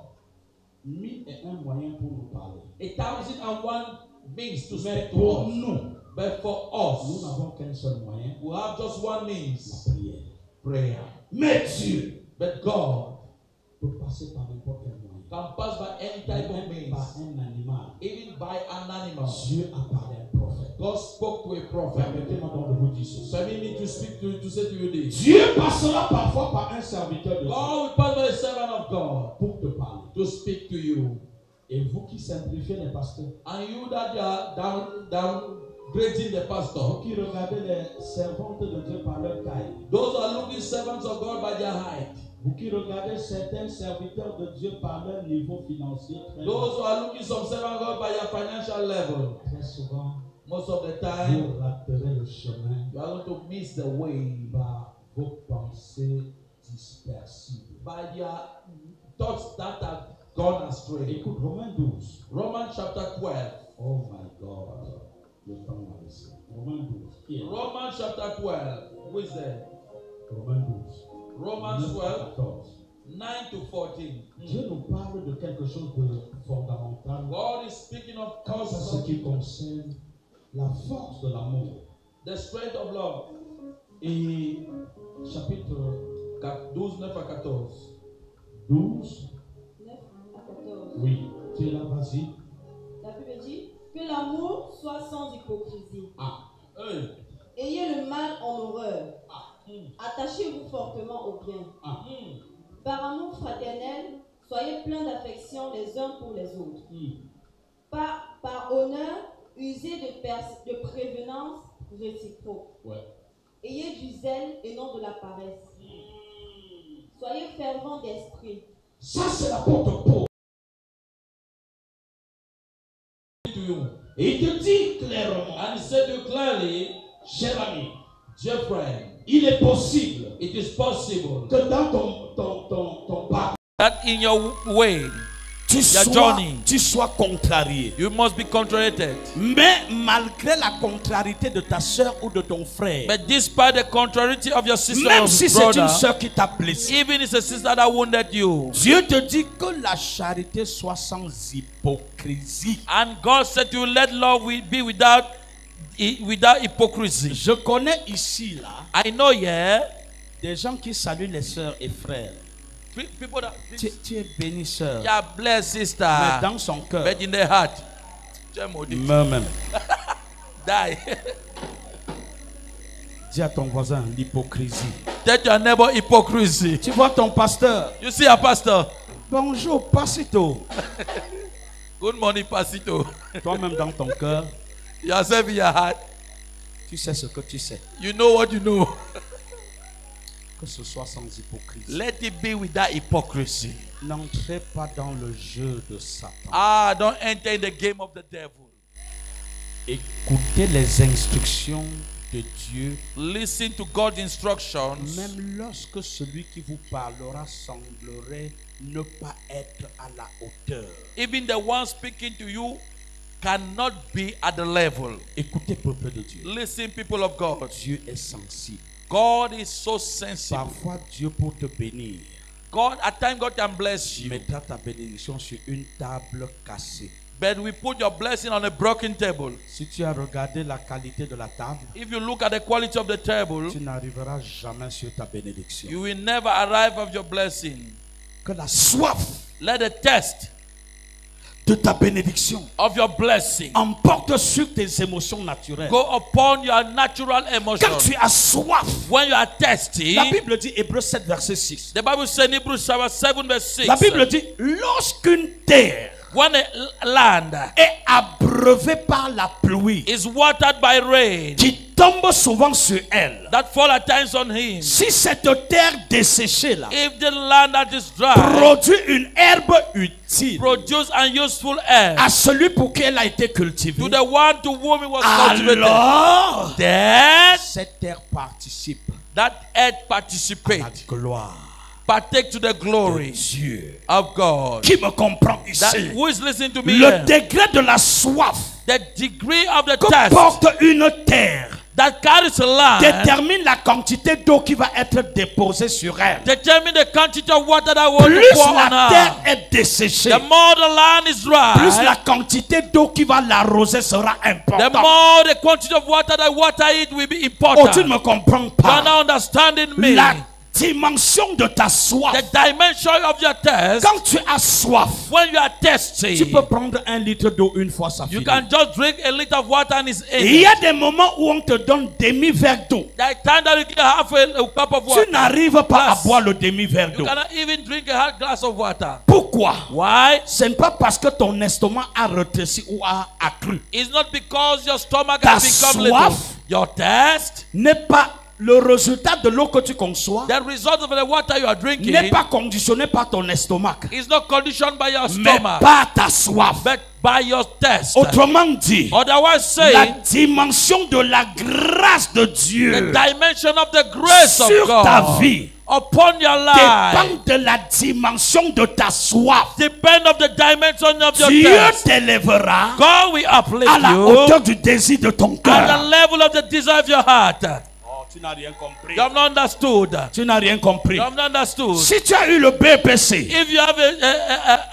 1001 moyens pour nous parler. 1,001 means to Mais speak to pour us. nous, But for nous us, n'avons qu'un seul moyen, we have just one la means, prière. prayer. Mais Dieu But God peut passer par n'importe quel moyen. can pass by any type of Même par means, un animal. even by an animal. Dieu a parlé à un prophète. God spoke to a prophet. Permettez-moi donc de vous dire ceci. Permit me to speak to say to you this. Dieu passera parfois par un serviteur de Dieu God will pass by a servant of God pour te parler. to speak to you. Et vous qui simplifiez les pasteurs, And you that you are downgrading the vous pastor, qui regardez les servantes de Dieu par leur taille, those are looking servants of God by their height. vous qui regardez certains serviteurs de Dieu par leur niveau financier, très Those who bas, are looking some servants of God by their financial level, très souvent, most of the time, vous raterez le chemin you are going to miss the way par vos pensées dispersibles. by their thoughts that have gone astray. Écoute, Romains 12. Romans chapter 12. Oh my God. Le temps m'a laissé. Romains 12. Qui est là? Romans chapter 12. Who is there? Romains 12. Romans 9 à 12, 14. 9 to 14. Dieu nous parle de quelque chose de fondamental God is speaking of quant à ce causes, qui concerne la force de l'amour. the strength of love. Et chapitre 12, 9 à 14. 12. 9 à 14. Oui, tu es là, vas-y. La Bible dit que l'amour soit sans hypocrisie. Ah, Hey. Ayez le mal en horreur. ah, Attachez-vous fortement au bien. ah. Par amour fraternel, soyez pleins d'affection les uns pour les autres. Par honneur, usez de prévenance réciproque. Ouais. Ayez du zèle et non de la paresse. Soyez fervents d'esprit. Ça, c'est l'apôtre Paul. To you. Et il te dit clairement, And he said to you clearly, cher ami, dear friend, il est possible it is possible que dans ton parcours, that in your way tu sois contrarié. you must be contrariated. Mais malgré la contrariété de ta soeur ou de ton frère, But despite the contrariety of your sister même or si c'est brother, une soeur qui t'a blessé, even if it's a sister that wounded you, Dieu te dit que la charité soit sans hypocrisie. and God said to you, let love be without hypocrisy. Je connais ici là I know, yeah, des gens qui saluent les sœurs et frères. people that Tu es béni sœur, yeah, bless sister, mais dans son cœur, but in their heart, même. die. Dis à ton voisin l'hypocrisie. Tell your neighbor hypocrisy. Tu vois ton pasteur, You see a pastor, Bonjour, Pasito. Good morning, Pasito. Toi-même dans ton cœur, Yourself in your heart, tu sais ce que tu sais. you know what you know. Que ce soit sans hypocrisie. Let it be without hypocrisy. N'entrez pas dans le jeu de Satan. Don't enter in the game of the devil. Écoutez les instructions de Dieu, Listen to God's instructions. même lorsque celui qui vous parlera semblerait ne pas être à la hauteur. Even the one speaking to you cannot be at the level. Écoutez, peuple de Dieu. Listen, people of God. Dieu est sensible. God is so sensitive. Parfois, Dieu pour te bénir God, at times, God can bless you. mettra ta bénédiction sur une table cassée. But we put your blessing on a broken table. Si tu as regardé la qualité de la table, If you look at the quality of the table, tu n'arriveras jamais sur ta bénédiction. you will never arrive at your blessing. Que la soif Let the test de ta bénédiction of your blessing emporte sur tes émotions naturelles. go upon your natural Quand emotions. tu as soif, When you are thirsty, la Bible dit, Hébreux 7, verset 6. the Bible says in Hebrews 7 verse 6, La Bible dit, lorsqu'une terre when a land est abreuvée par la pluie is watered by rain qui tombe souvent sur elle, that fall at times on him, si cette terre desséchée là if the land that is dry produit une herbe utile produce an useful herb à celui pour qui elle a été cultivée, to the one to whom it was cultivated, alors then cette terre participe that earth à la participate, gloire partake to the de glory Dieu. of God. Qui me comprend That, ici? who is listening to me Le here? degré de la soif The degree of the que test porte une terre that carries a land détermine la quantité d'eau qui va être déposée sur elle. determine the quantity of water that will Plus pour on la terre her. est desséchée, The more the land is plus la dry, quantité d'eau qui va l'arroser sera the importante. more the quantity of water that water it will be Oh, tu ne important. me comprends You are pas. not understanding me. La dimension de ta soif. The dimension of your thirst, Quand tu as soif, when you are tu thirsty, peux prendre 1 litre d'eau une fois, ça you finit. can just drink a liter of water and it's Il y in. a des moments où on te donne demi-verre d'eau. The time that you can have a cup of water, Tu n'arrives pas à Glass. boire le demi-verre you d'eau. cannot even drink a half glass of water. Pourquoi? Why? Ce n'est pas parce que ton estomac a rétréci ou a accru. It's not because your stomach Ta has become soif little. Your thirst, N'est pas le résultat de l'eau que tu conçois. the result of the water you are drinking, N'est pas conditionné par ton estomac, is not conditioned by your mais stomach, par ta soif. but by your thirst. Autrement dit, Otherwise la saying, dimension de la grâce de the Dieu dimension of the grace of sur ta God vie upon your life dépend de la dimension de ta soif. depend of the dimension of your Dieu thirst. t'élèvera God will uplift à la you hauteur du désir de ton at cœur. the level of the desire of your heart. Oh, tu n'as rien compris. You have not understood. Tu n'as rien compris. You have not understood. Si tu as eu le BPC If you have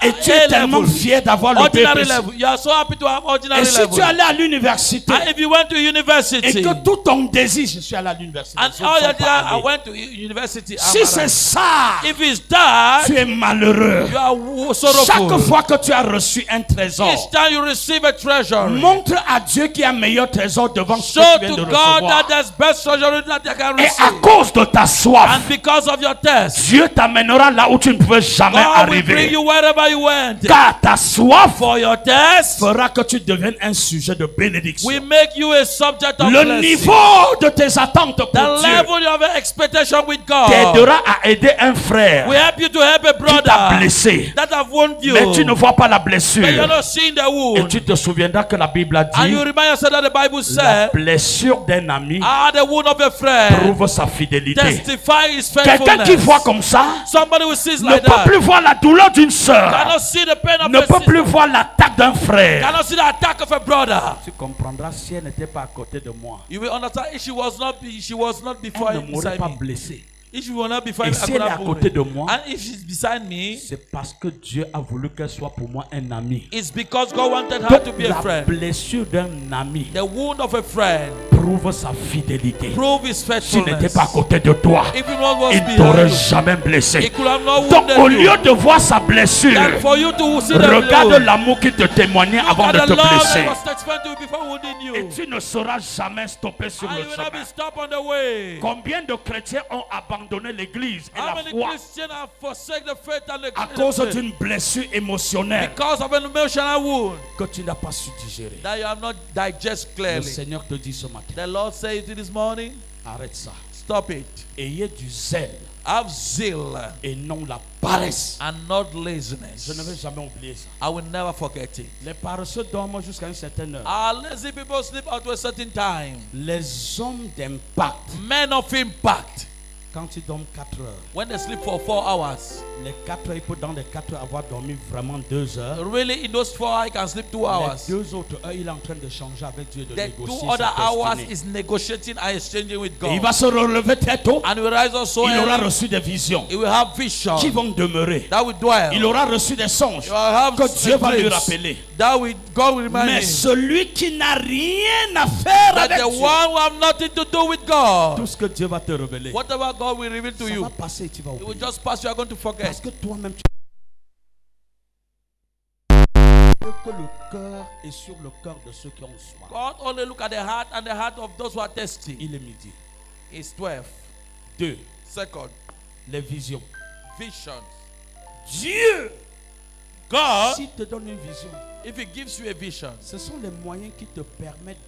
et tu es tellement level, fier d'avoir le ordinary BPC, level, you are so happy to have ordinary et si level. tu es allé à l'université And if you went to et university, que tout ton désir, je suis allé à l'université, and je ne all suis your pas desire, I allé. went to university. Si c'est ça, If it's that, tu es malheureux. you are Chaque sorrowful. fois que tu as reçu un trésor, Each time you receive a treasure, montre à Dieu qu'il y a un meilleur trésor devant ce show que tu viens to de God that recevoir. there's best treasure that you can Et à receive. cause de ta soif, And because of your test, Dieu t'amènera là où tu ne pouvais jamais God will bring arriver. you wherever you went. Car ta soif For your test, fera que tu deviennes un sujet de bénédiction. we make you a subject of Le blessing. niveau de tes attentes pour The Dieu level of your expectation with God t'aidera à aider un frère will help you to help a qui t'a brother blessé. that have wounded you. Mais tu ne vois pas la But you're blessure. not seeing the Et wound. tu te souviendras que la Bible a And dit you remind yourself that the Bible la said, blessure d'un ami the wound of a friend prouve sa fidélité. testify his Quelqu'un qui faithfulness. voit comme ça Somebody who sees ne like peut that plus voir la douleur d'une sœur, cannot see the pain of ne a peut sister, plus voir l'attaque d'un frère. cannot see the attack of a brother. Tu comprendras si elle n'était pas à côté de moi. You will understand if she was not before Elle ne m'aurait beside pas me. blessé. If she was not before Et me, I si could elle est à not move côté it. de moi, And if she's beside me, c'est parce que Dieu a voulu qu'elle soit pour moi un ami. it's because God wanted her Donc, to be a la friend. blessure d'un ami The wound of a friend prouve sa fidélité. prove his S'il n'était faithfulness. pas à côté de toi, If it was il behind t'aurait you, jamais he blessé. could have not Donc wounded au you. lieu de voir sa blessure, Than for you to see the regarde blow. l'amour qui te témoignait Look avant at de the te love blesser. that was testifying to you before wounding you. Et tu ne seras jamais stoppé sur And le you will not chemin. be stopped on the way. Combien de chrétiens ont abandonné abandonné l'église et How la many foi Christians have forsaken the faith and the à the cause faith d'une blessure émotionnelle because of an emotional wound que tu n'as pas su digérer? that you have not digest Le clearly? Seigneur te dit ce matin, The Lord says to you this morning, arrête ça. stop it. Ayez du zèle Have zeal et non la paresse. and not Je ne vais laziness. jamais oublier ça. I will never forget it. Les paresseux dorment jusqu'à une certaine heure. Our lazy people sleep out to a certain time. Les hommes d'impact, Men of impact, quand ils dorment 4 heures, when they sleep for 4 hours, les 4 heures, il peut dans les 4 heures avoir dormi vraiment 2 heures. really in those 4 hours, I can sleep 2 hours. Les 2 autres heures, il est en train de changer avec Dieu, de The négocier 2 other sa hours destinée. is negotiating and exchanging with Et il God. va se relever très tôt. And he will rise also Il aura early. reçu des visions He will have vision qui vont demeurer. that will dwell. Il aura reçu des songes He will have que Dieu va lui dreams rappeler. that will, God will remind Mais him celui qui n'a rien à faire that avec the Dieu, one who have nothing to do with God, tout ce que Dieu va te révéler, whatever God will reveal to ça you, va passer et tu vas it will oublier. just pass. You are going to Parce forget. que toi-même, tu que le cœur est sur le cœur de ceux qui ont soif. God only look at the heart and the heart of those who are thirsty. Il est midi. It's 12. 2. Second, Les visions. visions. Dieu, God, s'il te donne une vision, if He gives you a vision, ce sont les moyens qui te permettent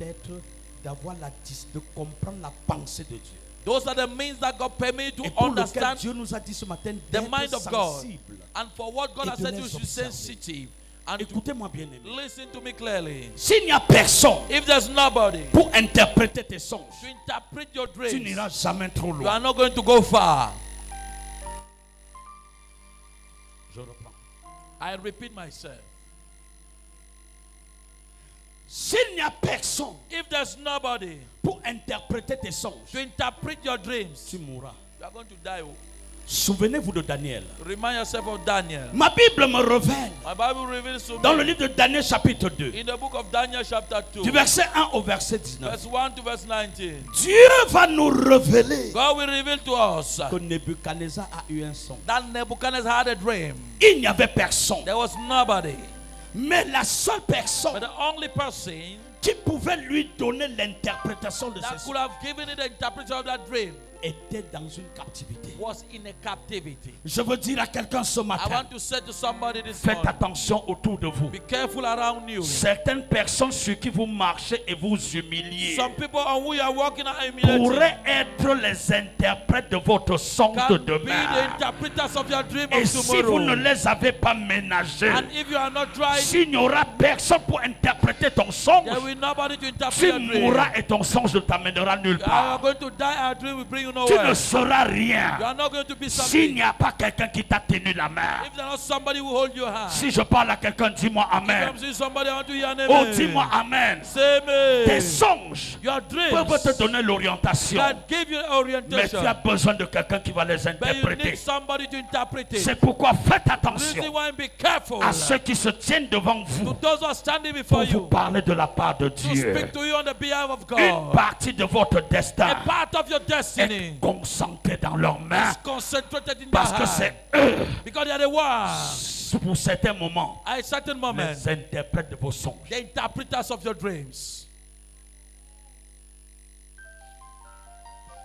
d'avoir de comprendre la pensée de Dieu. those are the means that God permit you Et to pour lequel understand Dieu nous a dit ce matin the d'être mind of God. sensible. And for what God Et has de said les you should be observer. sensitive and to Écoutez-moi bien aimé. listen to me clearly. S'il n'y a personne If there's nobody pour interpréter tes songes, to interpret your tu dreams, n'iras jamais trop you loin. are not going to go far. Je reprends. I repeat myself. S'il n'y a personne If there's nobody pour interpréter tes songes, to interpret your dreams, tu mourras. you are going to die. Souvenez-vous de Daniel. Remind yourself of Daniel. Ma Bible me révèle My Bible reveals to dans le me livre de Daniel chapitre 2, in the book of Daniel chapter 2, du verset 1 au verset 19. verse 1 to verse 19. Dieu va nous révéler God will reveal to us que Nebuchadnezzar a eu un son. that Nebuchadnezzar had a dream. Il n'y avait personne. There was nobody. Mais la seule But personne the only person qui pouvait lui donner l'interprétation de that ce could songe have given it the interpretation of that dream était dans une captivité. was in a captivity. Je veux dire à quelqu'un ce I matin, want to say to somebody this faites morning, attention autour de vous. be careful around you. Certaines personnes sur qui vous marchez et vous humiliez Some people on who you are walking are humiliating pourraient être les interprètes de votre songe can de be the demain. interpreters of your dream Et of si vous ne tomorrow. les avez pas ménagés, And if you are not trying, s'il n'y aura personne pour interpréter ton songe, there will nobody to interpret tu your dream. mourras et ton songe ne t'amènera nulle You are part. going to die, our dream will bring you Tu nowhere. ne seras You rien are not going to be s'il something. n'y a pas quelqu'un qui t'a tenu la main. If there's not somebody who hold your hand. Si je parle à quelqu'un, dis-moi If Amen. I'm seeing somebody, I want to hear an Oh, amen. dis-moi Amen. Say Tes amen. songes Your peuvent dreams te donner l'orientation, can give you mais orientation. tu as besoin de quelqu'un qui va les But you interpréter. need somebody to interpret it. C'est pourquoi faites Reason attention why be careful à ceux qui se tiennent devant to vous those who are standing before pour vous you parler de la part de to Dieu. speak to you on the behalf of Une God. partie de votre destin A part of your destiny est concentrée dans leurs mains is concentrated in parce their que hand. c'est eux, Because they are the ones pour certains moments, at a certain moment, les interprètes de vos songes. the interpreters of your dreams.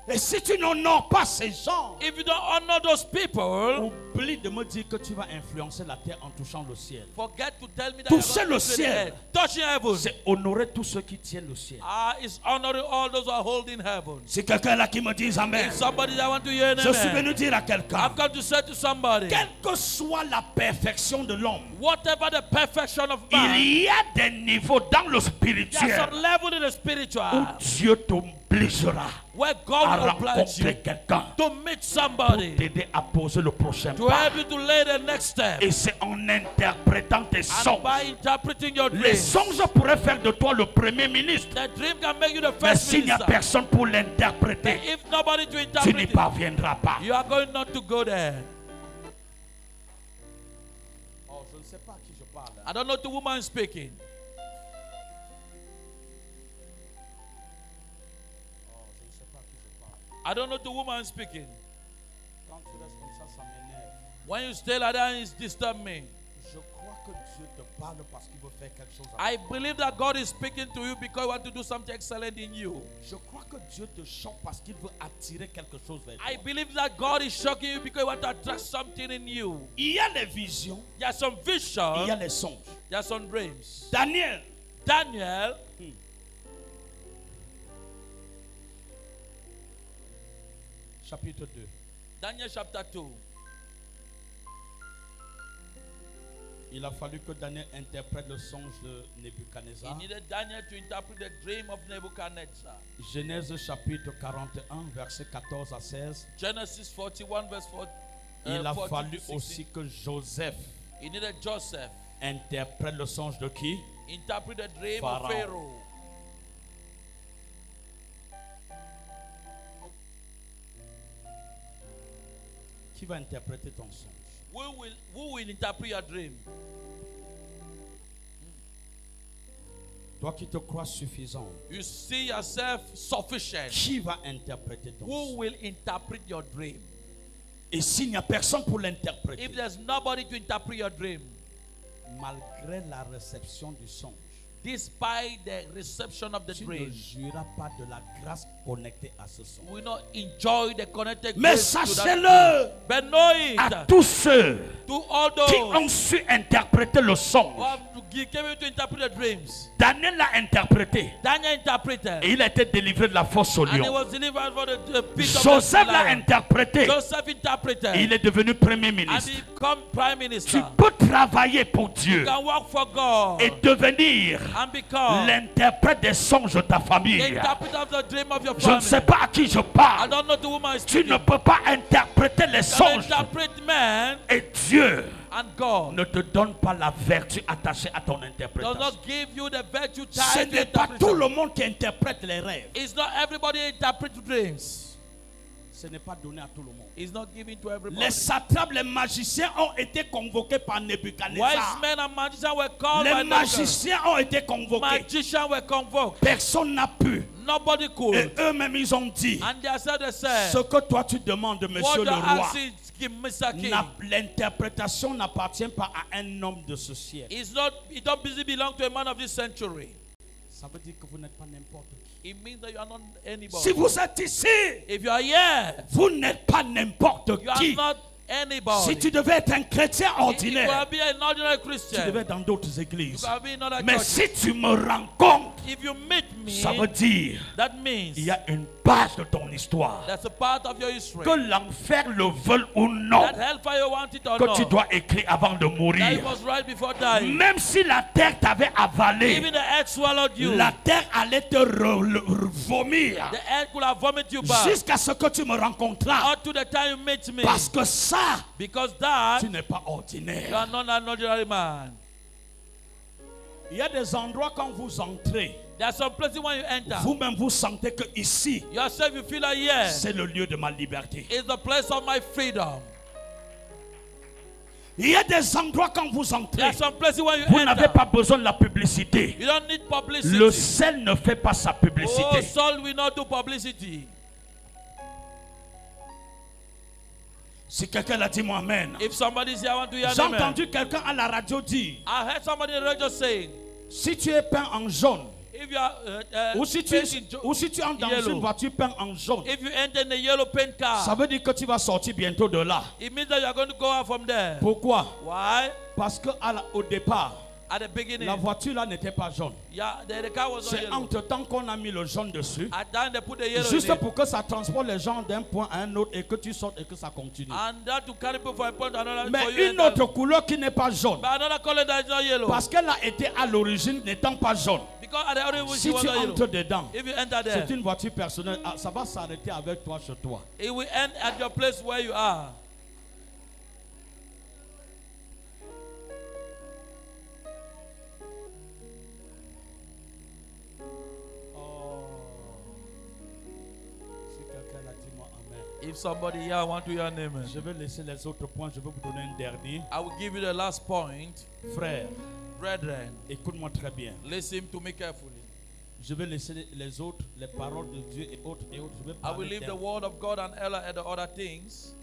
Et si tu n'honores pas ces gens, If you don't honor those people, oublie de me dire que tu vas influencer la terre en touchant le ciel. forget to tell me that Toucher you're going le to the ciel. earth. Touching heaven. C'est honorer tous ceux qui tiennent le ciel. Is honoring all those who are holding heaven. Si quelqu'un là qui me dit Amen, If somebody that want to hear an je suis amen, venu dire à quelqu'un, I've come to say to somebody, quelle que soit la perfection de l'homme, whatever the perfection of il man, y a des niveaux dans le there's spirituel some level in the où spiritual Dieu t'obligera where God à will oblige you rencontrer quelqu'un to meet pour somebody t'aider à poser le prochain to pas. help you to lay the next step. Et c'est en interprétant tes And songes. by interpreting your Les dreams, songes pourraient faire de toi le premier ministre. the dream can make you the Mais first s'il n'y a minister. personne pour But l'interpréter, if nobody to tu n'y interpret it, parviendras pas. you are going not to go there. Oh, je ne sais pas à qui je parle. I don't know the woman speaking. I don't know the woman speaking. Quand tu restes comme ça m'énerve. When you stay like that, it disturbs me. Je crois que Dieu te parle parce qu'il veut faire quelque chose. I believe that God is speaking to you because He wants to do something excellent in you. Je crois que Dieu te choque parce qu'il veut attirer quelque chose vers toi. I believe that God is shocking you because He wants to attract something in you. Il y a les visions, There are some visions, il y a les songes. there are some dreams. Daniel, Daniel, chapitre 2. Daniel chapter 2. Il a fallu que Daniel interprète le songe de Nebuchadnezzar. He needed Daniel to interpret the dream of Nebuchadnezzar. Genèse chapitre 41, verset 14 à 16. Genesis 41 verse 4. Il a 14 fallu to 16. aussi que Joseph He needed Joseph interprète le songe de qui? interpret the dream Pharaoh. of Pharaoh. Qui va interpréter ton songe? Who will interpret your dream? Toi qui te crois suffisant, You see yourself sufficient. qui va interpréter ton Who songe? will interpret your dream? Et s'il n'y a personne pour l'interpréter, If there's nobody to interpret your dream, malgré la réception du songe, despite the reception of the tu ne dream, jouiras pas de la grâce connectée à ce songe. we will not enjoy the connected Mais grace to that sachez-le, dream. But know it, à tous ceux to all qui ont those su interpréter le who songe, have came in to interpret the dreams, Daniel l'a interprété Daniel interpreted, et il a été délivré de la fosse au and he lion. was delivered from the pit of Joseph the l'a lion. interprété Joseph et interpreted, il est devenu premier and ministre. he became prime Tu minister. peux travailler pour You Dieu can work for God et devenir and become l'interprète des songes de ta the famille. interpreter of the dream of your Je ne sais family. pas à qui je I parle. don't know to whom I Tu speak. ne peux pas interpréter les You can songes interpret man et Dieu and God ne te donne pas la vertu attachée à ton does interprétation. not give you the virtue Ce tied to n'est pas interpretation. tout le monde qui interprète les rêves. It's not everybody interpret dreams. Ce n'est pas donné à tout le monde. It's not given to everybody. Les satrapes, les magiciens ont été convoqués par Wise Nebuchadnezzar. men and magicians were called by Les Nebuchadnezzar. magiciens ont été convoqués. Magicians were convoked. Personne n'a pu. Nobody Et could. eux-mêmes, ils ont dit, And they said, ce que toi tu demandes, what monsieur the le roi, Mr. King, l'interprétation n'appartient pas à un homme de ce siècle. it don't belong to a man of this century. Ça veut dire que vous n'êtes pas n'importe qui. It means that you are not anybody. Si vous êtes ici, If you are here, vous n'êtes pas n'importe you are qui. not anybody. Si tu devais être un chrétien If you ordinaire, are be an ordinary tu Christian, devais être dans d'autres you églises. can be in other Mais churches. si tu me rencontres, If you meet me, ça veut dire that means il y a une page de ton histoire. that's a part of your history. Que l'enfer le veuille ou non, That hellfire, you want it or que tu not, dois écrire avant de that mourir. was right before dying. Même si la terre t'avait avalé, Even the earth swallowed you. la terre allait te vomir The earth could have vomited you back jusqu'à ce que tu me rencontras. up to the time you meet me. Parce que ça, Because that, tu n'es pas you ordinaire. are not an ordinary man. Il y a des endroits quand vous entrez, There are some places when you enter, vous-même vous sentez que ici, yourself you feel like, yes, c'est le lieu de ma liberté. it's the place of my freedom. Il y a des endroits quand vous There entrez, are some places when you vous n'avez enter, pas besoin de la publicité. you don't need publicity. Le sel ne fait pas sa Oh, publicité. Saul will not do publicity. Si quelqu'un a dit moi amen. If somebody's here, I want to hear J'ai an amen. entendu quelqu'un à la radio dire, I heard somebody in the radio saying, si tu es peint en jaune, if you are ou si tu entres dans yellow, une voiture peinte en jaune, if you enter in a yellow paint car, ça veut dire que tu vas sortir bientôt de là. it means that you are going to go out from there. Pourquoi? Why? Parce que au départ, At the beginning, la voiture là n'était pas jaune. yeah, the car was not C'est yellow. entre temps qu'on a mis le jaune dessus, At then they put the yellow juste in it. pour que ça transporte les gens d'un point à un autre et que tu sortes et que ça continue. And that to carry people from a point to another. Mais for you une enter. autre couleur qui n'est pas jaune, But another color that is not yellow. parce qu'elle a été à l'origine n'étant pas jaune. Because at the origin Si she was tu not yellow. entres dedans, If you enter there, c'est une voiture personnelle, ça va s'arrêter avec toi chez toi. it will end at your place where you are. Si quelqu'un a dit moi amen. If somebody here want to hear an amen, Je vais laisser les autres points, je vais vous donner un dernier. I will give you the last point. Frère, Brethren, écoute-moi très bien. listen to me carefully. Je vais laisser les autres, les paroles de Dieu et autres et autres. Je vais I will parler leave the des word of God and the other things.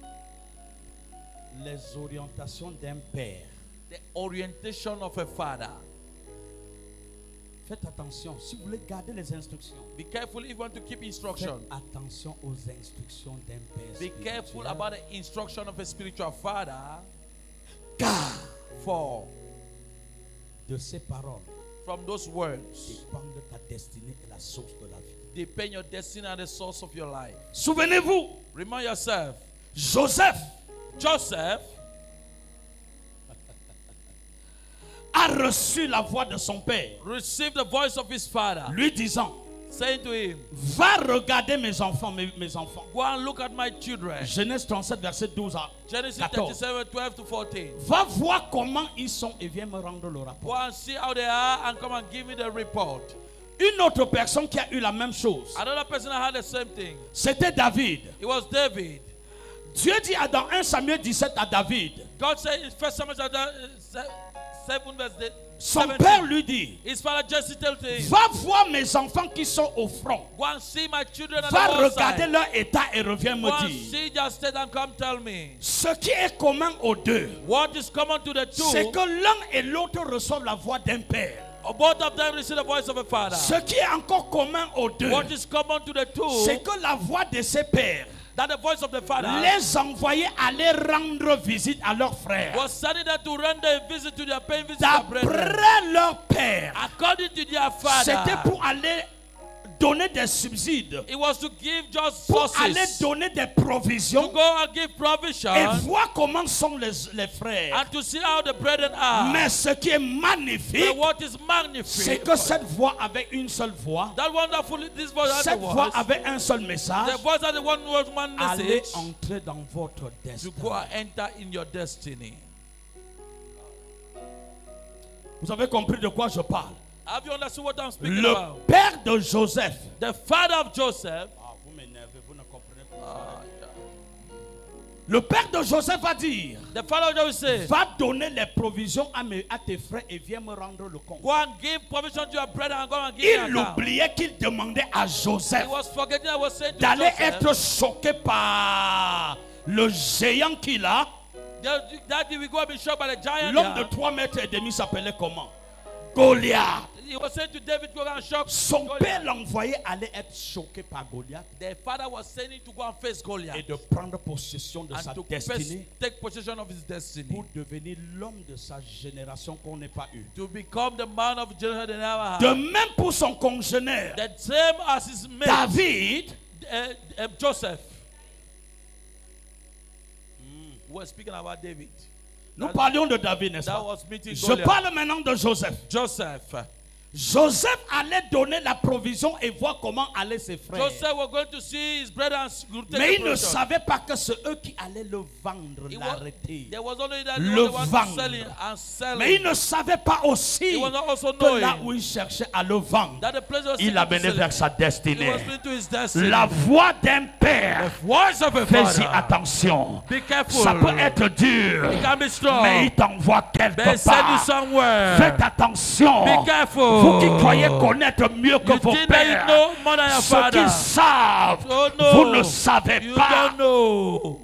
les orientations d'un père The orientation of a father. Faites attention, si vous voulez garder les instructions, Be careful if you want to keep instruction. faites attention aux instructions d'un père Be careful spirituel. about the instruction of a spiritual father. Car For de ces paroles from those words dépendent ta destinée et la source de la vie. depend your destiny and the source of your life. Souvenez-vous, Remind yourself, Joseph Joseph a reçu la voix de son père, received the voice of his father, lui disant, saying to him, va regarder mes enfants, mes enfants. go and look at my children. Genèse 37, verset 12 à Genesis 14. 37, 12 to 14. Va voir comment ils sont et viens me rendre le rapport. Go and see how they are and come and give me the report. Une autre personne qui a eu la même chose, Another person that had the same thing. c'était David. It was David. Dieu dit dans 1 Samuel 17 à David, God said in 1 Samuel 7 verse son 17, père lui dit, his father Jesse told him, va voir mes enfants qui sont au front. go and see my children at Va the regarder roadside. leur état et reviens Go me and dire. see their state and come tell me. Ce qui est commun aux deux, What is common to the c'est two? que l'un et l'autre reçoivent la voix d'un père. Both of them receive the voice of a father. Ce qui est encore commun aux deux, What is common to the two? c'est que la voix de ses pères That the voice of the father les envoyait aller rendre visite à leurs frères. was sending them to render a visit to their paying visit to their brethren. D'après leur père, According to their c'était father, pour aller donner des subsides, it was to give just pour aller sources, donner des to provisions go and give et provision, voir comment sont les frères. and to see how the brethren are. Mais ce qui est magnifique, But what is c'est magnificent, que cette voix avait une seule voix. that wonderful, this voice has the Cette voix voice. avait un seul message. The voice has the one word, one Allez message, entrer dans votre to destin. go and enter in your destiny. Vous avez compris de quoi je parle? Have you understood what I'm speaking Le about? père de Joseph. The father of Joseph, Vous m'énervez, vous ne comprenez pas. yeah. Le père de Joseph va dire, The father of Joseph said, va donner les provisions à tes frères et viens me rendre le compte. go and give provision to your brother and go and give me Il account. oubliait qu'il demandait à Joseph He was forgetting, I was saying to d'aller Joseph, être choqué par le géant qu'il a. that we go and be shocked by the giant. L'homme de there. 3 mètres et demi s'appelait comment? Goliath. He was saying to David, go and shock Son Goliath. père l'envoyait aller être choqué par Goliath The father was sending to go and face Goliath et de prendre possession de sa and to destinée take possession of his destiny, pour devenir l'homme de sa génération qu'on n'ait pas eu. to become the man of generation they never De had. même pour son congénère, The same as his mate, David, Joseph. We're speaking about David. nous parlions de David, n'est-ce That pas? was meeting Je Goliath. parle maintenant de Joseph. Joseph. Joseph allait donner la provision et voir comment allaient ses frères. Joseph was going to see his brothers. Mais il ne savait pas que c'est eux qui allaient le vendre, It was- l'arrêter. There was only that Le they wanted to vendre. sell it and sell Mais il it. ne savait pas aussi He was not also que là knowing où il cherchait à le vendre, that the place was il l'a mené vers sa He destinée. was leading to his destiny. La voix d'un père, Voice of a fais-y father. attention. Be careful. Ça peut être dur, It can be strong. mais il t'envoie They quelque send you part. somewhere. Faites attention. Be careful. Vous qui croyez connaître mieux que You vos think that you pères, know more than your ceux father. qui savent, Oh no. vous ne savez You pas. don't know.